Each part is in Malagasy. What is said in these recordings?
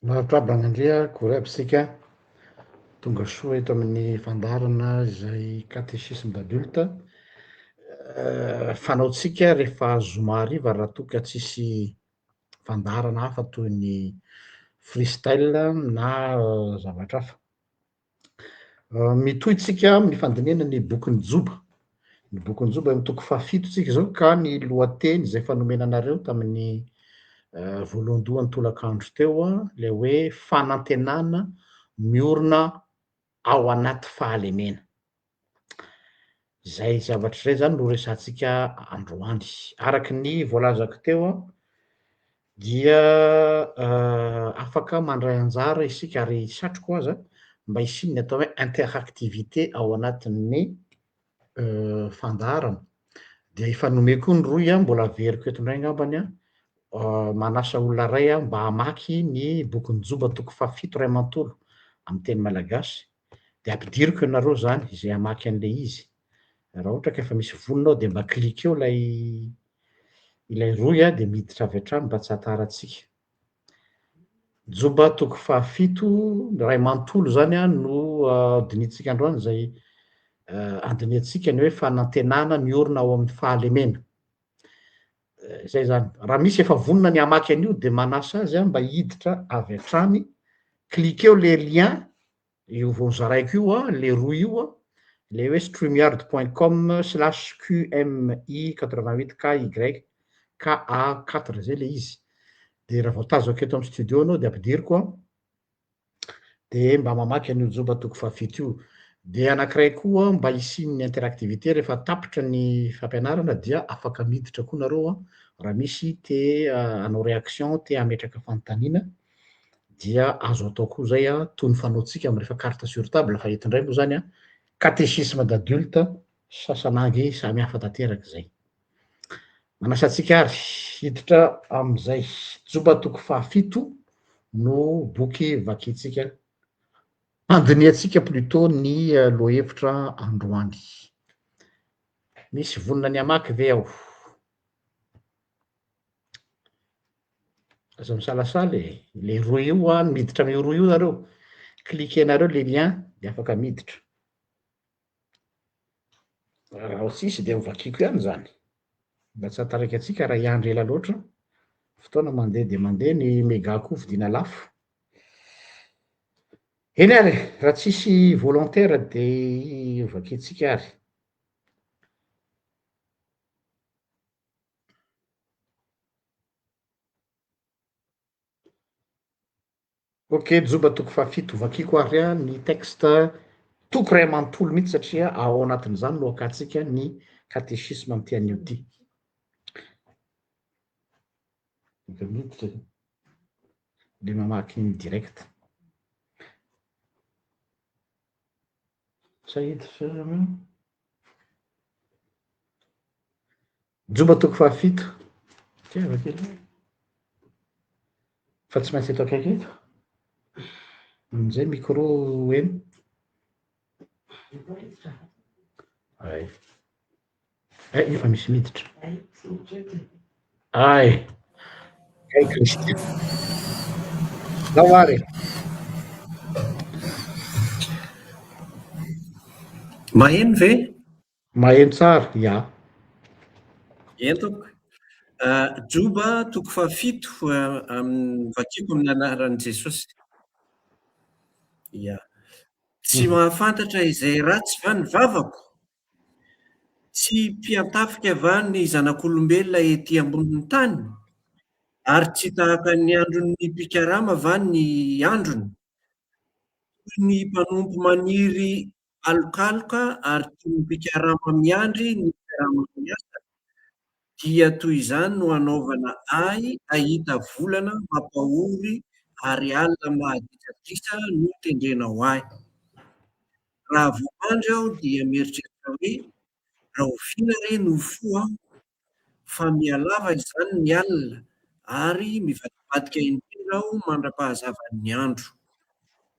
Mahatrabanandria kory aby sika tonga soa eto amin'ny fandarana izay katesisme d'adulte. Fanaotsika rehefa zoma hariva raha toa ka tsisy fandarana hafa toy ny freestyle na zavatra hafa. Mitohy tsika amin'ny fandinihana ny bokin'ny Joba. Ny bokin'ny Joba amy toko fahafito tsika zao ka ny lohateny zay fa nomena anareo tamin'ny voalohan-dohan'ny tolakandro teo le hoe fanantenana miorona ao anaty fahalemena. Zay zavatra zay zany no resantsika androany. Araky ny voalazako teo dia afaka mandray anjara isika ary satroko aza mba hisiany ny atao hoe interactivité ao anatin'ny fandarana. De efa nomeko io ny roy mbola averiko eto indray angambany manasa olona ray mba hamaky ny bokin'ny Joba toko fahafito ray amantolo amy teny malagasy, de ampidiriko anareo zany zay hamaky an'le izy. Raha ohatra ka efa misy vonona ao de mba klikeo ilay roy de miditra avy hatrany mba tsy hataratsika. Joba toko fahafito ray amantolo zany no dinitsika androany zay andiniantsika ny hoe fanantenana miorona ao amin'ny fahalemena. Zay zany. Raha misy efa vonona ny hamaky an'io de manasa azy mba hiditra avy hatrany, klikeo le lien io vao zaraiko io le roy io le hoe streamyard.com/QMI88KY zay le izy. De raha vao tazako eto amy studio anao de ampidiriko de mba mamaky an'io Joba toko fahafito io. De anankiray koa mba hisian'ny interactivité rehefa tapitra ny fampianarana dia afaka miditra koa nareo raha misy te hanao réaction, te hametraka fanontaniana dia azo atao koa zay toy ny fanaontsika amy rehefa carte sur table fa eto indray moa zany catéchisme d'adulte sasan'angy samy hafa tanteraky zay. Manasa antsika ary hiditra am'zay Joba toko fahafito no boky vakintsika, andiniantsika plutôt ny lohahevitra androany. Misy vonona ny hamaky ve ao? Aza misalasala le roy io miditra ame roy io nareo, klikenareo le lien de afaka miditra. Raha tsisy de ho vakiko ihany zany, mba tsy hataraiky atsika raha hiandry ela loatra, fotoana mandeha de mandeha, ny méga koa vidina lafo. Eny ary raha tsisy volontaire de vakintsika ary. Ok, Joba toko fahafito vakiko ary ny texte toko ray amantolo mihitsy satria ao anatin'izany no akatsika ny catéchisme amty anio ty. Miditra de mamaky iny direct. Joba toko fahafito fa tsy maintsy eto akaiky eto amizay micro eny. Efa misy miditra. Kay Kristian. Zao ary. Maheno ve? Maheno tsara, ia. Entako. Joba toko fahafito vakiko amin'ny anaran'i Jesosy. Ia. Tsy mahafantatra izay ratsy va ny vavako? Tsy mpiantafika va ny zanak'olombelona ety ambonin'ny tany? Ary tsy tahaka ny andron'ny mpikarama va ny androny? Ny mpanompo maniry alokaloka ary toy ny mpikarama miandry ny mpikarama miasa, dia toy izany no anaovana ahy ahita volana mampahory ary alina mahaditsaditsa no tendrenao ahy. Raha vao mandry aho dia mieritreritra hoe raha oviana re no fo aho, fa mialava izany ny alina ary mivadibadika indrindra aho mandra-pahazavan'ny andro.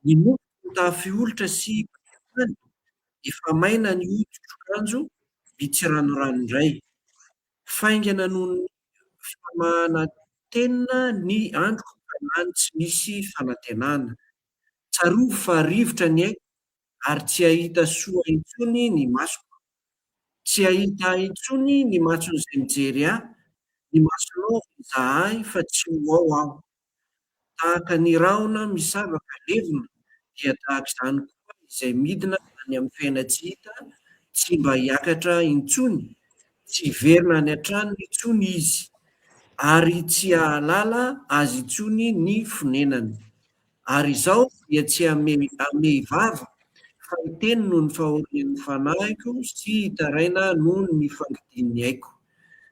Ny nofoko tafiolotra sy tany, efa maina ny hoditro-kanjo mitsiranorano indray. Faingana noho ny famahana tenina ny androko ka fanantenany tsy misy fanantenana. Tsaroa fa rivotra ny aiko ary tsy ahita soa intsony ny masoko. Tsy ahita intsony ny mason'izay mijery ahy, ny masonao izahay fa tsy ho ao aho. Tahaka ny rahona misavaka levona, dia tahaka izany koa izay midina any amin'ny fiaina tsy hita, tsy mba hiakatra intsony, tsy hiverina any an-tranony intsony izy, ary tsy hahalala azy intsony ny fonenany. Ary izao dia tsy hame vava, fa hiteny noho ny fahorian'ny fanahiko sy hitaraina noho ny fangidin'ny aiko.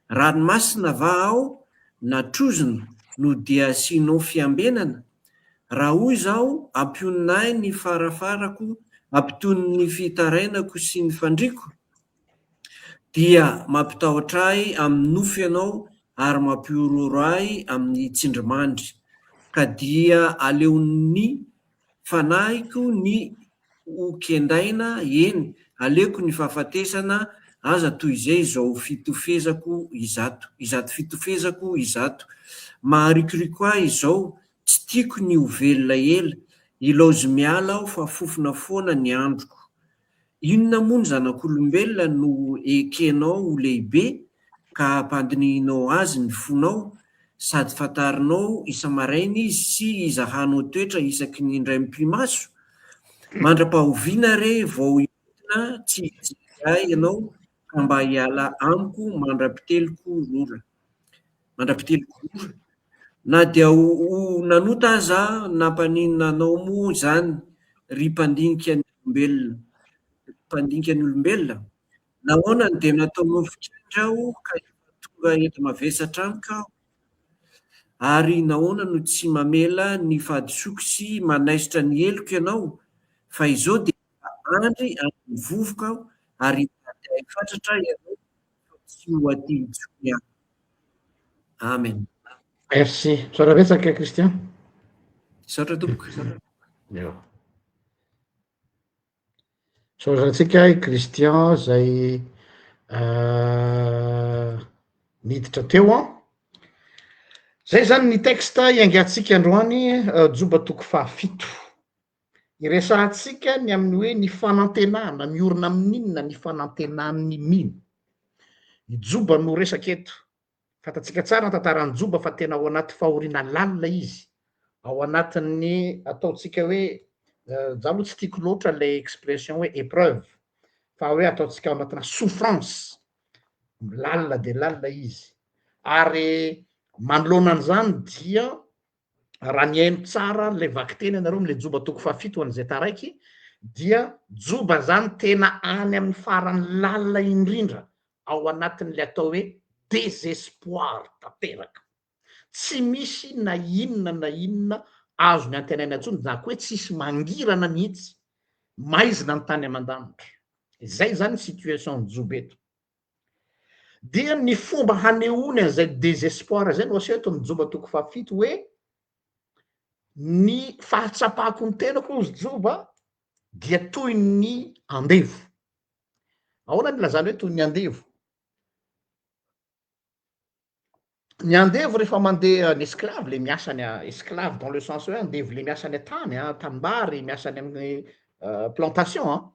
Ranomasina va aho na trozona no dia asianao fiambenana? Raha hoy izao ampionay ny farafarako, ampitony ny fitarainako sy ny fandriako, dia mampitahotra ahy amin'ny nofo ianao ary mampiororo ahy amin'ny tsindrimandry. Ka dia aleon'ny fanahiko ny hokendaina, eny, aleoko ny fahafatesana aza toy izay izao fitofezako izato fitofezako izato. Maharikoriko ahy izao, tsy tiako ny ho velona ela, ilaozy miala aho fa fofona foana ny androko. Inona moa ny zanak'olombelona no ekenao ho lehibe ka ampandinihinao azy ny fonao, sady fantarinao isa-maraina izy sy izahanao toetra isaky ny indray mimpimaso? Mandra-pahoviana re vao hiona tsy hijery ahy ianao ka mba hiala amiko mandra-piteliko rora. Na dia ho nanota aza nampaninona anao moa izany ry mpandinika ny olombelona? Nahoana no dia nataonao fikendry aho ka tonga eto mavesatra amiko aho? Ary nahoana no tsy mamela ny fahadisoako sy manaisotra ny heloko ianao? Fa izao dia andry any mivovoka aho ary ahay fatratra ianao fa tsy ho aty intsony aho. Amen. Merci. Misaotra betsaka Christian. Misaotra tompoko. Eo. Saorantsika Christian zay miditra teo a. Zay zany ny texte iangatsika androany, joba toko fahafito. Iresahantsika ny amin'ny hoe ny fanantenana, miorina amin'inona ny fanantenan'ny mino. Ny joba no resaka eto. Fantatsika tsara ny tantaran'ny joba fa tena ao anaty fahoriana lalina izy. Ao anatin'ny ataotsika hoe za aloha tsy tiako loatra lay expression hoe épreuve, fa hoe ataotsika ao anatina souffrance. Lalina de lalina izy. Ary manoloana an'izany dia raha ny haino tsara lay vakiteny anareo am'le joba toko fahafito an'izay taraiky, dia joba zany tena any amin'ny farany lalina indrindra ao anatin'le atao hoe désespoir tanteraka. Tsy misy na inona azo ny antenaina intsony, na koa hoe tsisy mangirana mihitsy, maizina ny tany aman-danitra. Zay zany situation ny joba eto. Dia ny fomba hanehoany an'izay désespoir zay no aseho eto amin'ny joba toko fahafito hoe ny fahatsapako ny tenako ozy joba dia toy ny andevo. Ahoana ny lazany hoe toy ny andevo? Ny andevo rehefa mandeha ny esclave, le miasa ny esclave dans le sens hoe andevo le miasa ny tany, tanimbary, miasa ny amin'ny plantation.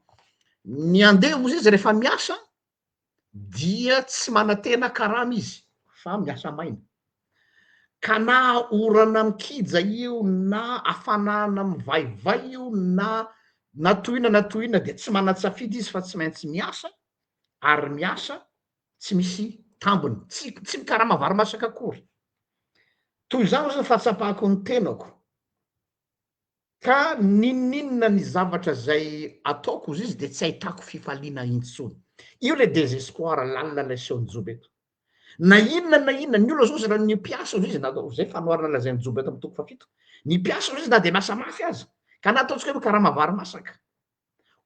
Ny andevo izy rehefa miasa dia tsy manantena karama izy, fa miasa maina. Ka na orana mikija io, na hafanana mivaivay io, na tohina dia tsy manan-tsafidy izy fa tsy maintsy miasa, ary miasa tsy misy tambony, tsy mikarama vary masaka akory. Toy izany ozy fahatsapako ny tenako. Ka ninona ny zavatra zay ataoko ozy izy de tsy ahitako fifaliana intsony. Io le désespoir lalina lay asehony joba eto. Na inona ny olona zao raha ny mpiasa ozy izy, na zay fanoharana lazainy joba eto amin'ny toko fahafito. Ny mpiasa ozy izy na de miasa mafy aza, ka na ataotsika hoe mikarama vary masaka.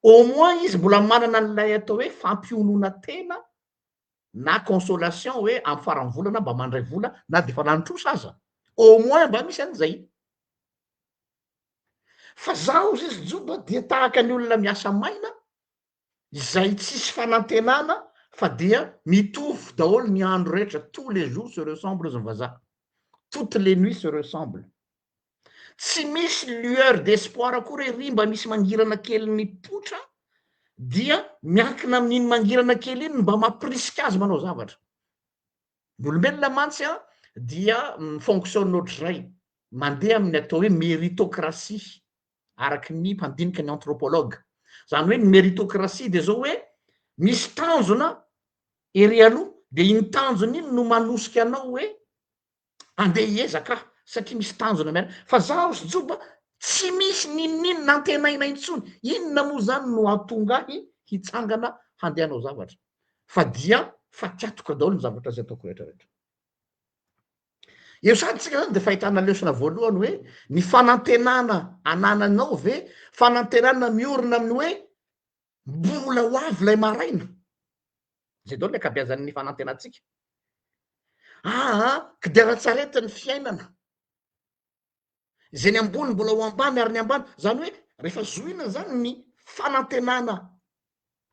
Au moins izy mbola manana an'lay atao hoe fampionona tena na consolation hoe amin'ny farany volana mba mandray vola na de fa lanitrosa aza. Au moins mba misy an'izay. Fa zaho ozy izy joba dia tahaka ny olona miasa maina, izay tsisy fanantenana, fa dia mitovy daholo ny andro rehetra, tous les jours se ressemblent ozy ny vazaha. Toutes les nuits se ressemblent. tsy misy lueur d'espoir akory hoe ry mba misy mangirana kely ny potra dia miankina amin'iny mangirana kely iny mba mampirisika azy manao zavatra. Ny olombelona mantsy a dia fonctionne ohatrazay, mandeha amin'ny atao hoe méritocratie araky ny mpandinika ny anthropologue. Zany hoe ny méritocratie de zao hoe misy tanjona ery aloha de iny tanjona iny no manosika anao hoe andeha hiezaka satria misy tanjona miara fa zaho sy joba tsy misy ninonino nantenaina intsony, inona moa zany no atongahy hitsangana handeha hanao zavatra fa dia fa tiatoka daholo ny zavatra zay ataoko rehetrarehetra. Eo sady tsika zany de fahitana lesona voalohany hoe ny fanantenana anananao ve fanantenana miorina amin'ny hoe mbola ho avy lay maraina, zay daholo le akabeazan'ny fanantenantsika. Kodiaran-tsarety ny fiainana, zay ny ambony mbola ho ambany ary ny ambany, zany hoe rehefa zoina zany ny fanantenana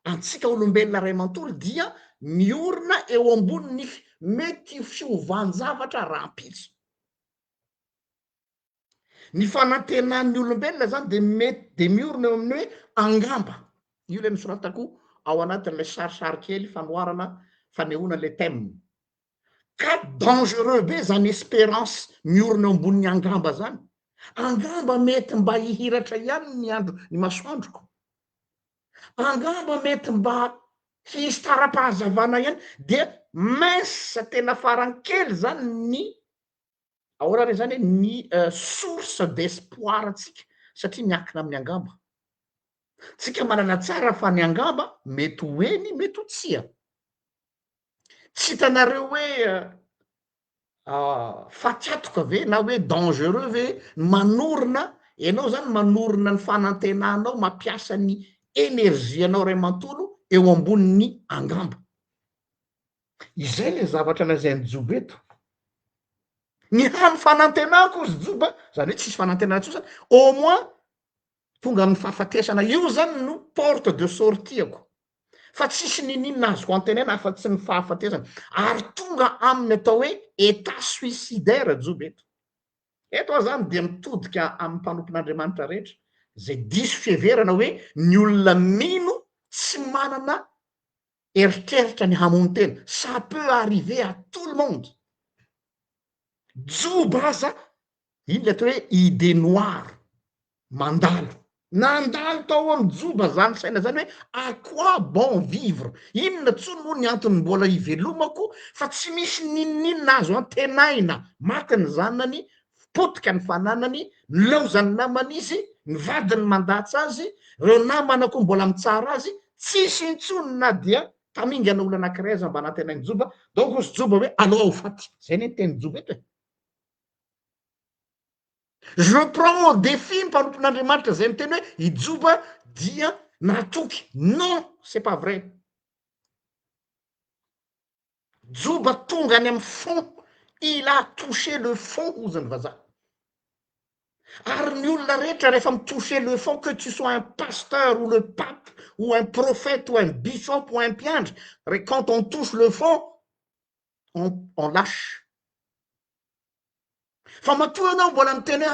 antsika olombelona ray manontolo dia miorina eo ambony ny mety fiovanjavatra rahampitso. Ny fanantenan'ny olombelona zany de mety de miorina eo amin'ny hoe angamba, io le nosoratako ao anatin'le sarisary kely fanoarana fanehoana le thème. Ka dangereux be zany espérance miorina eo ambonin'ny angamba zany. Angamba mety mba hihiratra ihany ny andro ny masoandroko, angamba mety mba hisy tara-pahazavana ihany, de mince tena farankely zany ny ahoana re zany hoe ny source d'espoir atsika satria miankina amin'ny angamba. Tsika manana tsara fa ny angamba mety hoeny mety ho tsia. Tsy hitanareo hoe fatiatoka ve na hoe dangereux ve manorina ianao zany manorina ny fanantenanao mampiasa ny énergie anao ray mantolo eo ambonin'ny angamba. Izay le zavatra lazainy Job eto. Ny hany fanantenako izy Joba zany hoe tsisy fanantenana tso zany au moins tonga amin'ny fahafatesana, io zany no porte de sortiako fa tsisy ninina azoko antenena afa-tsy ny fahafatesana ary tonga aminy atao hoe état suicidaire Job eto. Eto aho zany de mitodika amin'ny mpanompon'Andriamanitra rehetra zay diso fiheverana hoe ny olona mino tsy manana eritreritra ny hamono tena, ça peut arriver à tout le monde. Job aza iny le atao hoe idée noire mandalo, nandalo tao amin'ny Joba zany saina zany hoe à quoi bon vivre, inona tsony moa ny antony mbola hivelomako fa tsy misy ninonina azo antenaina, maty ny zanany, potika ny fananany, nilaozany namany izy, ny vadiny mandatsy azy, reo namana koa mbola mitsara azy, tsisy intsony na dia tamingana olo anankiray aza mba nantenainy Joba. Donc izy Joba hoe alao ao faty, zay ny teny Joba eto e. Je prends au défi mpanompon'Andriamanitra zay miteny hoe i Joba dia natoky. Non, c'est pas vrai. Joba tonga any amin'ny fond, il a touché le fond hozy ny vazaha. Ary ny olona rehetra rehefa mitoucher le fond, que tu sois un pasteur ou le pape ou un prophète ou un bishop ou un piandre, quand on touche le fond, on lâche. Fa matoa anao mbola miteny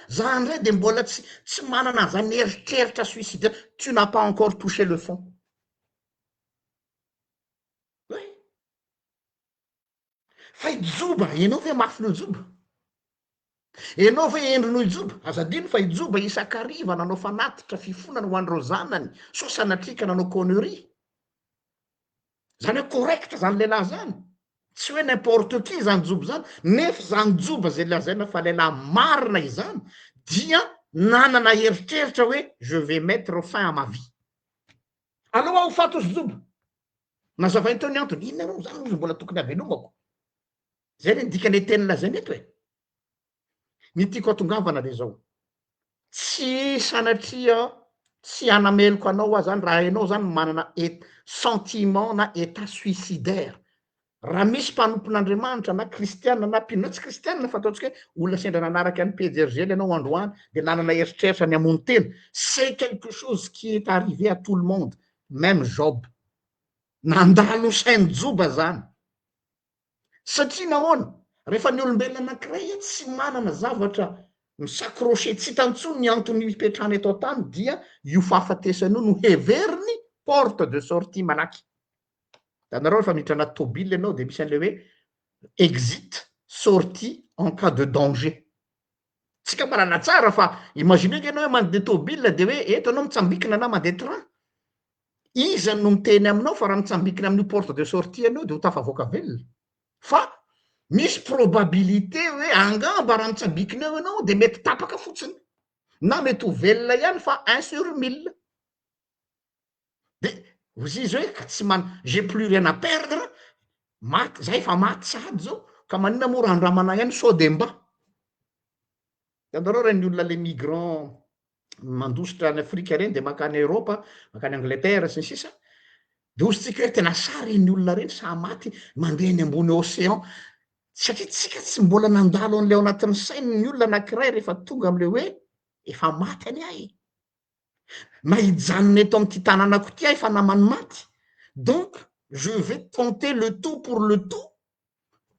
za ndray de mbola tsy manana zany eritreritra suicide, tu n'as pas encore touché le fond. Oui. Fa i Joba, ianao ve mafy no Joba? Ianao ve endrino i Joba? Azadino fa i Joba isakariva nanao fanatitra fifonana ho andreo zanany, so sanatrika nanao connerie. Zany hoe correct zany lehilahy zany. Tsy hoe n'importe qui zany Joba zany, nefa zany Joba zay lazaina fa lehilahy marina izany dia nanana eritreritra hoe je vais mettre fin à ma vie. Alao aho fato sy Joba. Nazavainy teo ny antony, inona moa zany izy mbola tokony avelomako. Zay le dikany teny lazainy eto e. Ny tiako atongavana le zao. Tsy sanatria tsy anameloko anao zany raha ianao zany manana sentiment na état suicidaire. Raha misy mpanompon'Andriamanitra na kristianina na mpino tsy kristianina fa ataontsika hoe olona sendra nanaraka ny PDRG ianao androany de nanana eritreritra ny hamono tena, c'est quelque chose qui est arrivé à tout le monde, même Job. Nandalo sainy Joba zany. Satria nahoana? Rehefa ny olombelona anankiray tsy manana zavatra misacroche tsy hitantsony ny antony hipetrahany atao tany dia io fahafatesany io no heveriny porte de sortie malaky. Da nareo refa miditra anaty tôbily ianao de misy an'le hoe exit sortie en cas de danger. Tsika marana tsara fa imagine ky ianao hoe mandeha tôbily de hoe eto anao mitsambikina na mandeha train, iza no miteny aminao fa raha mitsambikina amin'ny porte de sortie anao de ho tafavoaka velona. Fa misy probabilité hoe angamba raha mitsambikina eo ianao de mety tapaka fotsiny na mety ho velona ihany fa 1 sur 1000. De ozy izy hoe ka tsy j'ai plus rien à perdre, maty zay fa maty sady zao ka manina moa raha andramana ihany sao de mba. Hitanareo reny olona le migrant mandositra any Afrika reny de makany Europa, makany Angleterre sy ny sisa, de ozy tsika hoe tena sary ny olona reny sa maty mandeha eny ambony océan, satria tsika tsy mbola nandalo an'le ao anatin'ny sainy ny olona anankiray rehefa tonga am'le hoe efa maty any ahy, na hijanony eto am'ty tanànako ty ahy fa namany maty, donc je vais tenter le tout pour le tout.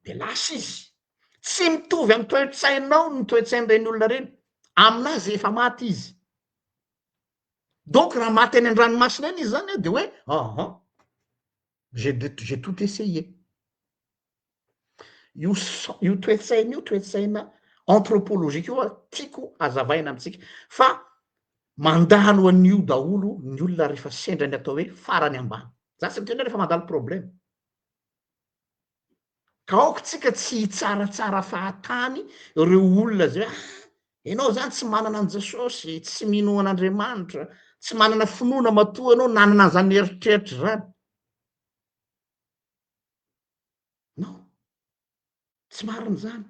De lasa izy tsy mitovy amy toe-tsainao ny toe-tsain'ireny olona reny, aminazy efa maty izy. Donc raha maty any an-dranomasina eny izy zany de hoe ahan, j'ai tout essayé. Io toe-tsaina io toe-tsaina anthropologique io tiako azavaina amitsika fa mandalo an'io daholo ny olona rehefa sendrany atao hoe farany ambany. Za tsy miteny hoe rehefa mandalo problème, ka aoko tsika tsy hitsaratsara fahatany reo olona zay hoe ianao zany tsy manana an Jesosy, tsy mino an'Andriamanitra, tsy manana finoana matoa ianao nanana an'zany eritreritry zany. Non, tsy mariny zany.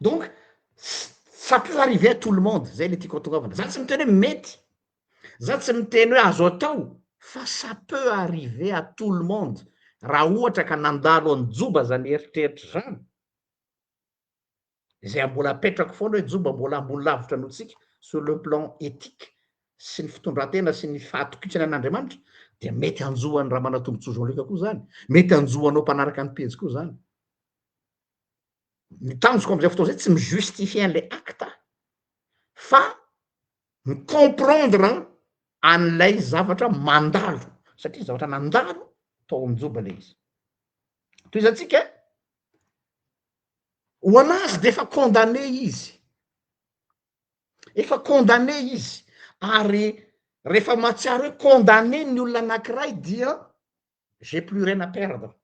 Donc ça peut arriver à tout le monde, zay le tiako hatongavana. Za tsy miteny hoe mety, za tsy miteny hoe azo atao, fa ça peut arriver à tout le monde raha ohatra ka nandalo an-joba zany eritreritry zany. Zay mbola apetrako foana hoe joba mbola ambony lavitra noho tsika sur le plan éthique sy ny fitondran-tena sy ny fahatokisana an'Andriamanitra, de mety anjohan'ny raha manatombontsy leka koa zany, mety anjohanao mpanaraka ny pejy koa zany. Ny tanjoko am'izay fotoana zay tsy mijustifie an'le acte fa comprendre an'ilay zavatra mandalo, satria zavatra nandalo tao am'joba le izy. Toy izantsika ho anazy de efa condamné izy, efa condamné izy, ary rehefa mahatsiaro hoe condamné ny olona anankiray dia j'ai plus rien à perdre,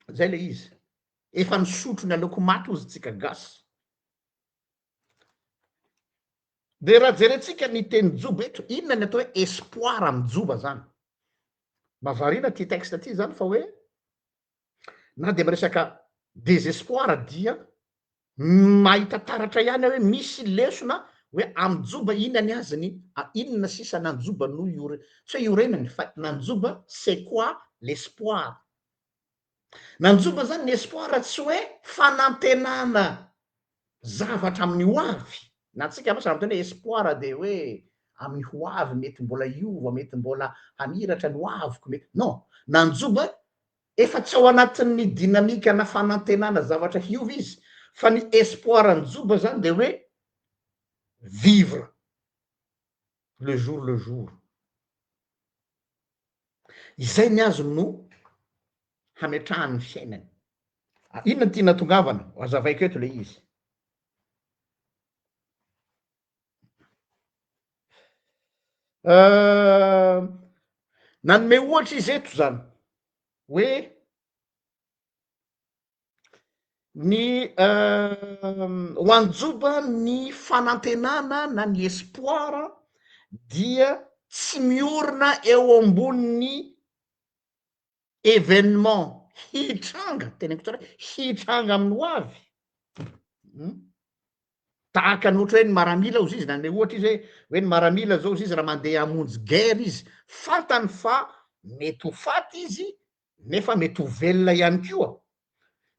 zay le izy, efa nisotro ny aleoko maty ozy tsika gasy. De raha jerentsika ny teny joba eto, inona ny atao hoe espoir amy joba zany. Mahavariana ty texte ty zany fa hoe na de miresaka désespoir dia mahita taratra ihany hoe misy lesona hoe amy joba inona ny azony, inona sisa nanjoba no io tsy hoe io renany fa nanjoba c'est quoi l'espoir. Nanjoba zany ny espoir tsy hoe fanantenana zavatra amin'ny ho avy, na tsika masa raha miteny hoe espoir de hoe amin'ny ho avy mety mbola hiova, mety mbola haniratra ny ho aviko mety, non, nanjoba efa tsy ao anatin'ny dinamika na fanantenana zavatra hiova izy, fa ny espoir anjoba zany de hoe vivre le jour. Izay ny azo no hametrahany fiainany. Inona ty natongavana, azavaiko eto le izy. Nanome ohatra izy eto zany hoe ny ho anjoba ny fanantenana na ny espoir dia tsy miorina eo amboniny événement hitranga, teneniko tsara hitranga amin'ny ho avy. Tahaka ny ohatra hoe ny maramila ozy izy nanome ohatra izy hoe ny maramila zao izy izy raha mandeha hamonjy guerre izy, fantany fa mety ho faty izy nefa mety ho velona ihany koa,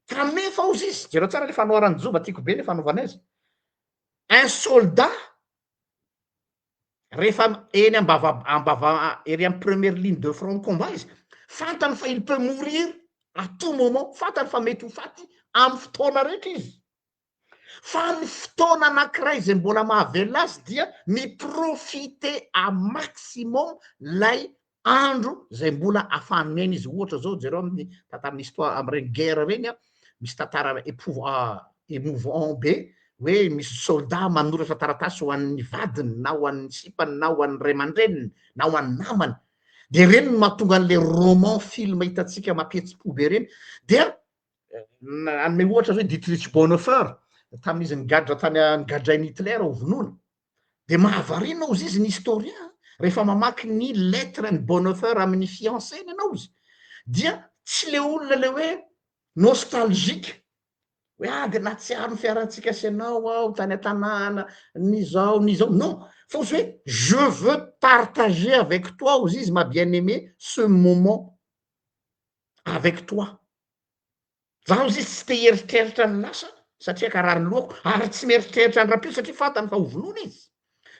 kanefa ozy izy jereo tsara le fanoarany joba tiako be le fanaovana azy, un soldat rehefa eny ambava ery amy première ligne de front combat izy, fantany fa il peut mourir à tout moment, fantany fa mety ho faty amy fotoana rehetra izy, fa ny fotoana anankiray zay mbola mahavelona azy dia miprofite a maximum lay andro zay mbola ahafahany miaina izy. Ohatra zao jereo amin'ny tantaran'ny histoire am'ireny guerre reny a misy tantara émouvant be hoe misy soldat manoratra taratasy ho an'ny vadiny na ho an'ny sipany na ho an'ny ray aman-dreniny na ho an'ny namany, de reny no mahatonga an'le roman film hitatsika mampietsi-po be reny. Dia anome ohatra zao hoe Dietrich Bonhoeffer tamin'izy nigadra tany nigadrain'ny Hitler ho vonoina, de mahavarina ao izy ny historien rehefa mamaky ny lettre ny Bonhoeffer amin'ny fiancény anao izy, dia tsy le olona le hoe nostalgique hoe de natsiaro ny fiarantsika sy anao aho tany an-tanàna nizao non, fa ozy hoe je veux partager avec toi ozy izy ma bien-aimé ce moment avec toi. Zaho izy tsy te heritreritra ny lasa satria karary ny lohako ary tsy mieritreritra ny rapio satria fantany fa hovonona izy,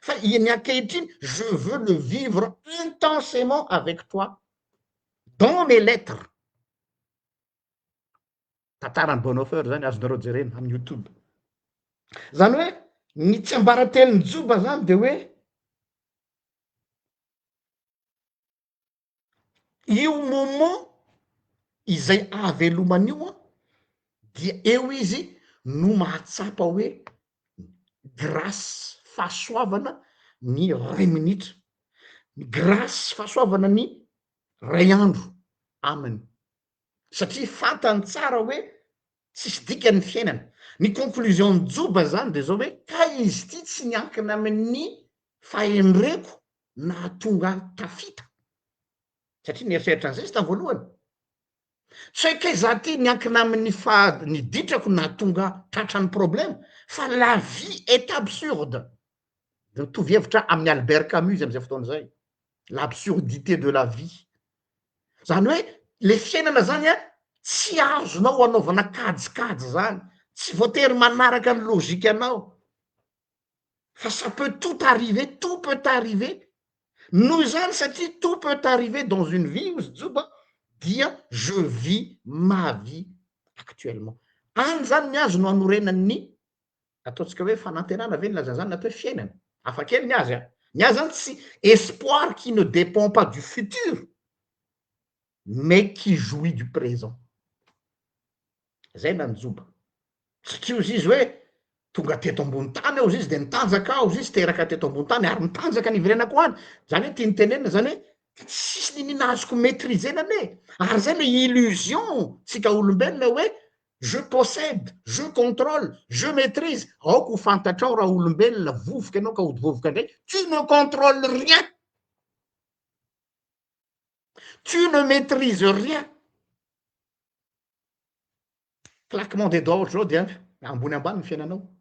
fa ny ankehitriny je veux le vivre intensément avec toi dans mes lettres. Tantarany Bonhoeffer zany azonareo jerena amin'ny YouTube. Zany hoe ny tsy ambaratelon'ny Joba zany de hoe io moment izay avelomany io dia eo izy no mahatsapa hoe grâce fahasoavana ny ray minitra, grâce fahasoavana ny ray andro aminy, satria fantany tsara hoe tsisy dikany fiainana. Ny conclusion ny Joba zany de zao hoe ka izy ty tsy niankina amin'ny fahendreko nahatonga tafita, satria nieritreritra an'izay izy tamy voalohany, tsy hoe ke za ty niankina amin'ny ny ditrako nahatonga tratran'ny problème, fa la vie est absurde. De mitovy hevitra amin'ny Albert Camus izy am'izay fotoana zay, l'absurdité de la vie. Zany hoe le fiainana zany a tsy azonao anaovana kajikajy zany, tsy voatery manaraka ny lôzika anao, fa ça peut tout arriver, tout peut arriver. Noho zany satria tout peut arriver dans une vie ozy Joba dia je vis ma vie actuellement. Any zany ny azo no anorenany ny ataotsika hoe fanantenana ve ny laza zany natao hoe fiainana, hafakely ny azy a. Ny azy zany tsy espoir qui ne dépend pas du futur mais qui jouit du présent. Zay na ny Joba, satria ozy izy hoe tonga teto ambony tany ao izy de nitanjaka ao izy teraka teto ambony tany ary nitanjaka ny iverenako any, zany hoe tia nitenenina zany hoe tsisy ninina azoko maîtrisena ane. Ary zay le illusion tsika olombelona hoe je possède, je contrôle, je maîtrise. Aoko ho fantatrao raha olombelona vovoka anao ka hody vovoka ndray, tu ne contrôles rien, tu ne maîtrises rien. Claquement des doigts ohatry zao dia ambony ambany ny fiainanao.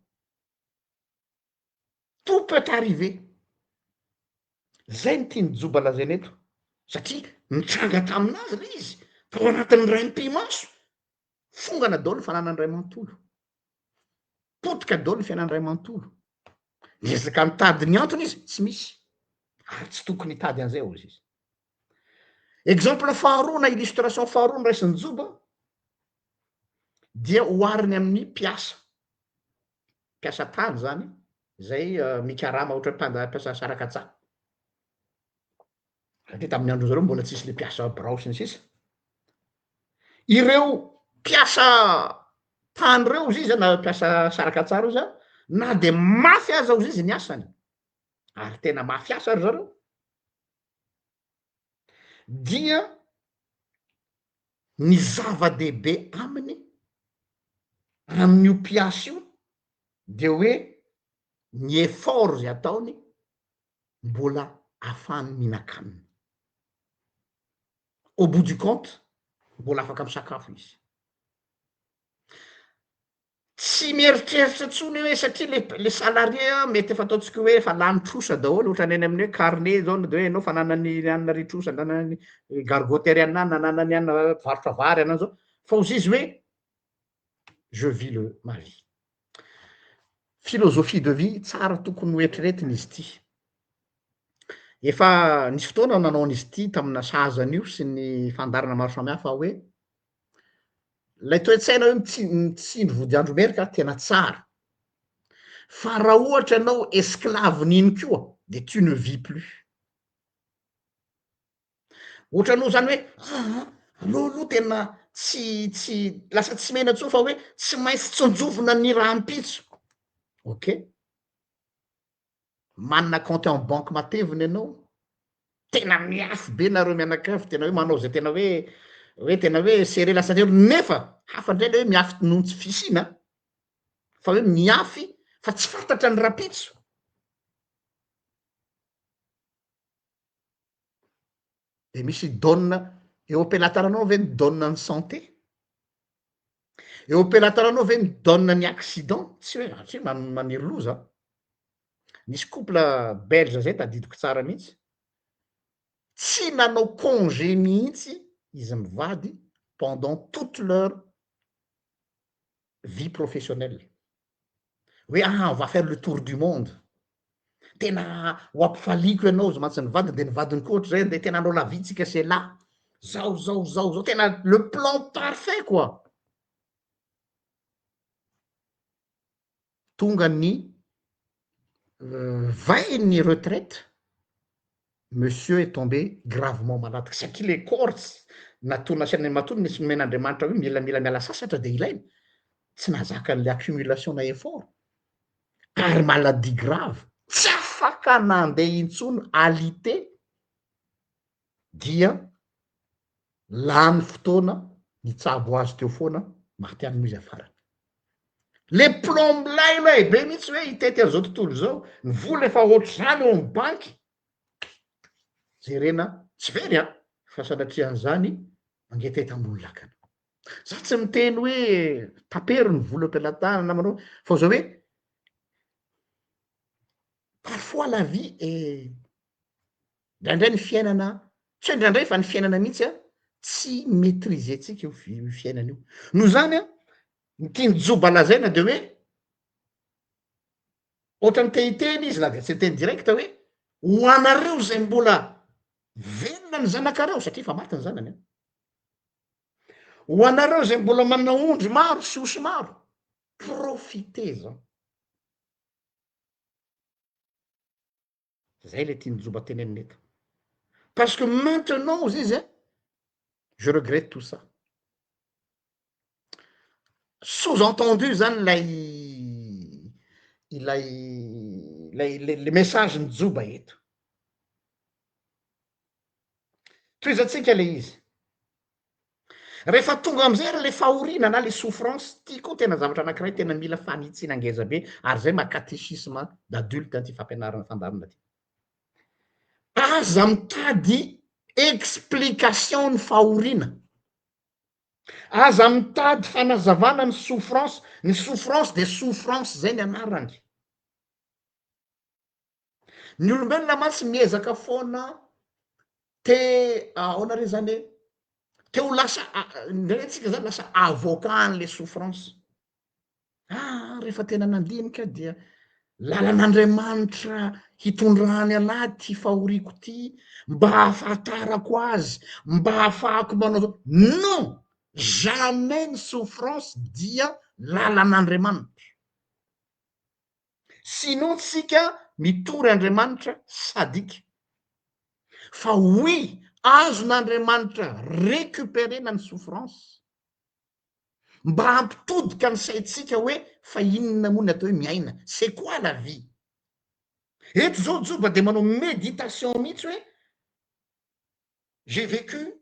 Tout peut arriver. Zay ny tiany Joba lazainy eto, satria nitranga taminazy le izy tao anatin'ny ray mpimaso, fongana daholo ny fananany ray manontolo, potika daholo ny fiainany ray manontolo. Ezaka mitady ny antony izy tsy misy, ary tsy tokony hitady an'izay ozy izy. Exemple faharoa na illustration faharoa ny raisiny Joba dia ohariny amin'ny mpiasa tany zany zay mikarama ohatra mpiasa sarakatsà. Satria tamin'ny andro zareo mbola tsisy le mpiasa birao sy ny sisa. Ireo mpiasa tany reo izy izy na mpiasa sarakatsà reo zany na de mafy aza ozy izy ny asany, ary tena mafy asa ry zareo, dia ny zava-dehibe aminy amin'io mpiasa io de hoe ny effort zay ataony mbola ahafahany mihinan-kanina. Au bout du compte mbola afaka misakafo izy. Tsy mieritreritra tsony hoe satria le salarié mety efa ataotsika hoe efa lany trosa daholo ohatrany eny amin'ny hoe carnet zao de hoe anao fa nanany anina ry trosa, nanany gargoterie anany, nanany anina varotra vary anany zao, fa ozy izy hoe je vis ma vie. Philosophie de vie tsara tokony ho eritreretiny izy ty. Efa nisy fotoana nanao an'izy ty tamina sahazan'io sy ny fandarana maro samihafa hoe lay toe-tsaina hoe mitsindry vody andro merika tena tsara, fa raha ohatra anao esclaven'iny koa de tu ne vis plus. Ohatra anao zany hoe aloha tena tsy lasa tsy mena tso fa hoe tsy maintsy tsonjovona ny rahampitso. Ok, manana compte en banque mateviny ianao, tena miafy be nareo mianakavy, tena hoe manao zay tena hoe tena hoe seré lasan'elo, nefa hafa indray le hoe miafy noho tsy fisina fa hoe miafy fa tsy fantatra ny rapitso. De misy donna eo am-pelataranao ve ny donna ny santé, eo am-pelataranao ve ny donna ny accident, tsy hoe tsy maniry loza. Nisy couple belge zay tadidiko tsara mihitsy, tsy nanao congé mihitsy izy mivady pendant toute leur vie professionnelle, hoe on va faire le tour du monde. Tena ho ampifaliko ianao zo mantsy nivady de nivadiny koa ohatra zay de tena anao la vie tsika c'est là, zao tena le plan parfait quoi. Tonga ny vainy retraite, monsieur est tombé gravement malade satria le corps natona sainany matory nisy nomen'Andriamanitra hoe mila miala sasatra de ilaina, tsy nazaka an'le accumulation na effort ary maladie grave, tsy afaka nandeha intsony alité dia lany fotoana nitsabo azy teo foana maty any moizy afara. Le plomblay lay be mihitsy hoe hitety an'izao tontolo zao ny vola efa ohatr'izany eo amy banky, jerena tsy very fa sanatrian'izany mangetety ambony lakana. Za tsy miteny hoe tapery ny vola am-pelatana na manao fa zao hoe parfois la vie est ndraindray ny fiainana, tsy hoe ndraindray fa ny fiainana mihitsy tsy maîtrisentsika io fiainana io. Noho zany ny tiany Joba lazaina de hoe ohatrany tehiteny izy na de tsy teny direct hoe ho anareo zay mbola velona ny zanakareo satria fa maty ny zanany ho anareo zay mbola manana ondry maro sy osy maro, profitez-en. Zay le tiany Joba teneniny eto, parce que maintenant izy je regrette tout ça. Sous-entendu zany le message ny Joba eto, toizatsika le izy rehefa tonga am'izay le fahoriana na le souffrance, ty koa tena zavatra anankiray tena mila fanitsiana ngeza be ary zay macatéchisme d'adulte ty fampianarana fandarina ty. Aza mitady explication ny fahoriana, aza mitady fanazavana ny souffrance de souffrance zay ny anarany. Ny olombelona mantsy miezaka foana te ahoana re zany te ho lasa ndratsika zany lasa avocat an'le souffrance. Rehefa tena nandinika dia lalan'Andriamanitra hitondrany anahy ty fahoriako ty mba hahafantarako azy, mba hahafahako manao non, jamais ny souffrance dia lalan'Andriamanitra. Sinon tsika mitory Andriamanitra sadika, fa oui azon'Andriamanitra récupérena ny souffrance mba hampitodika ny saitsika hoe fa inona moa ny atao hoe miaina, c'est quoi la vie. Eto zao Joba de manao méditation mihitsy hoe j'ai vécu,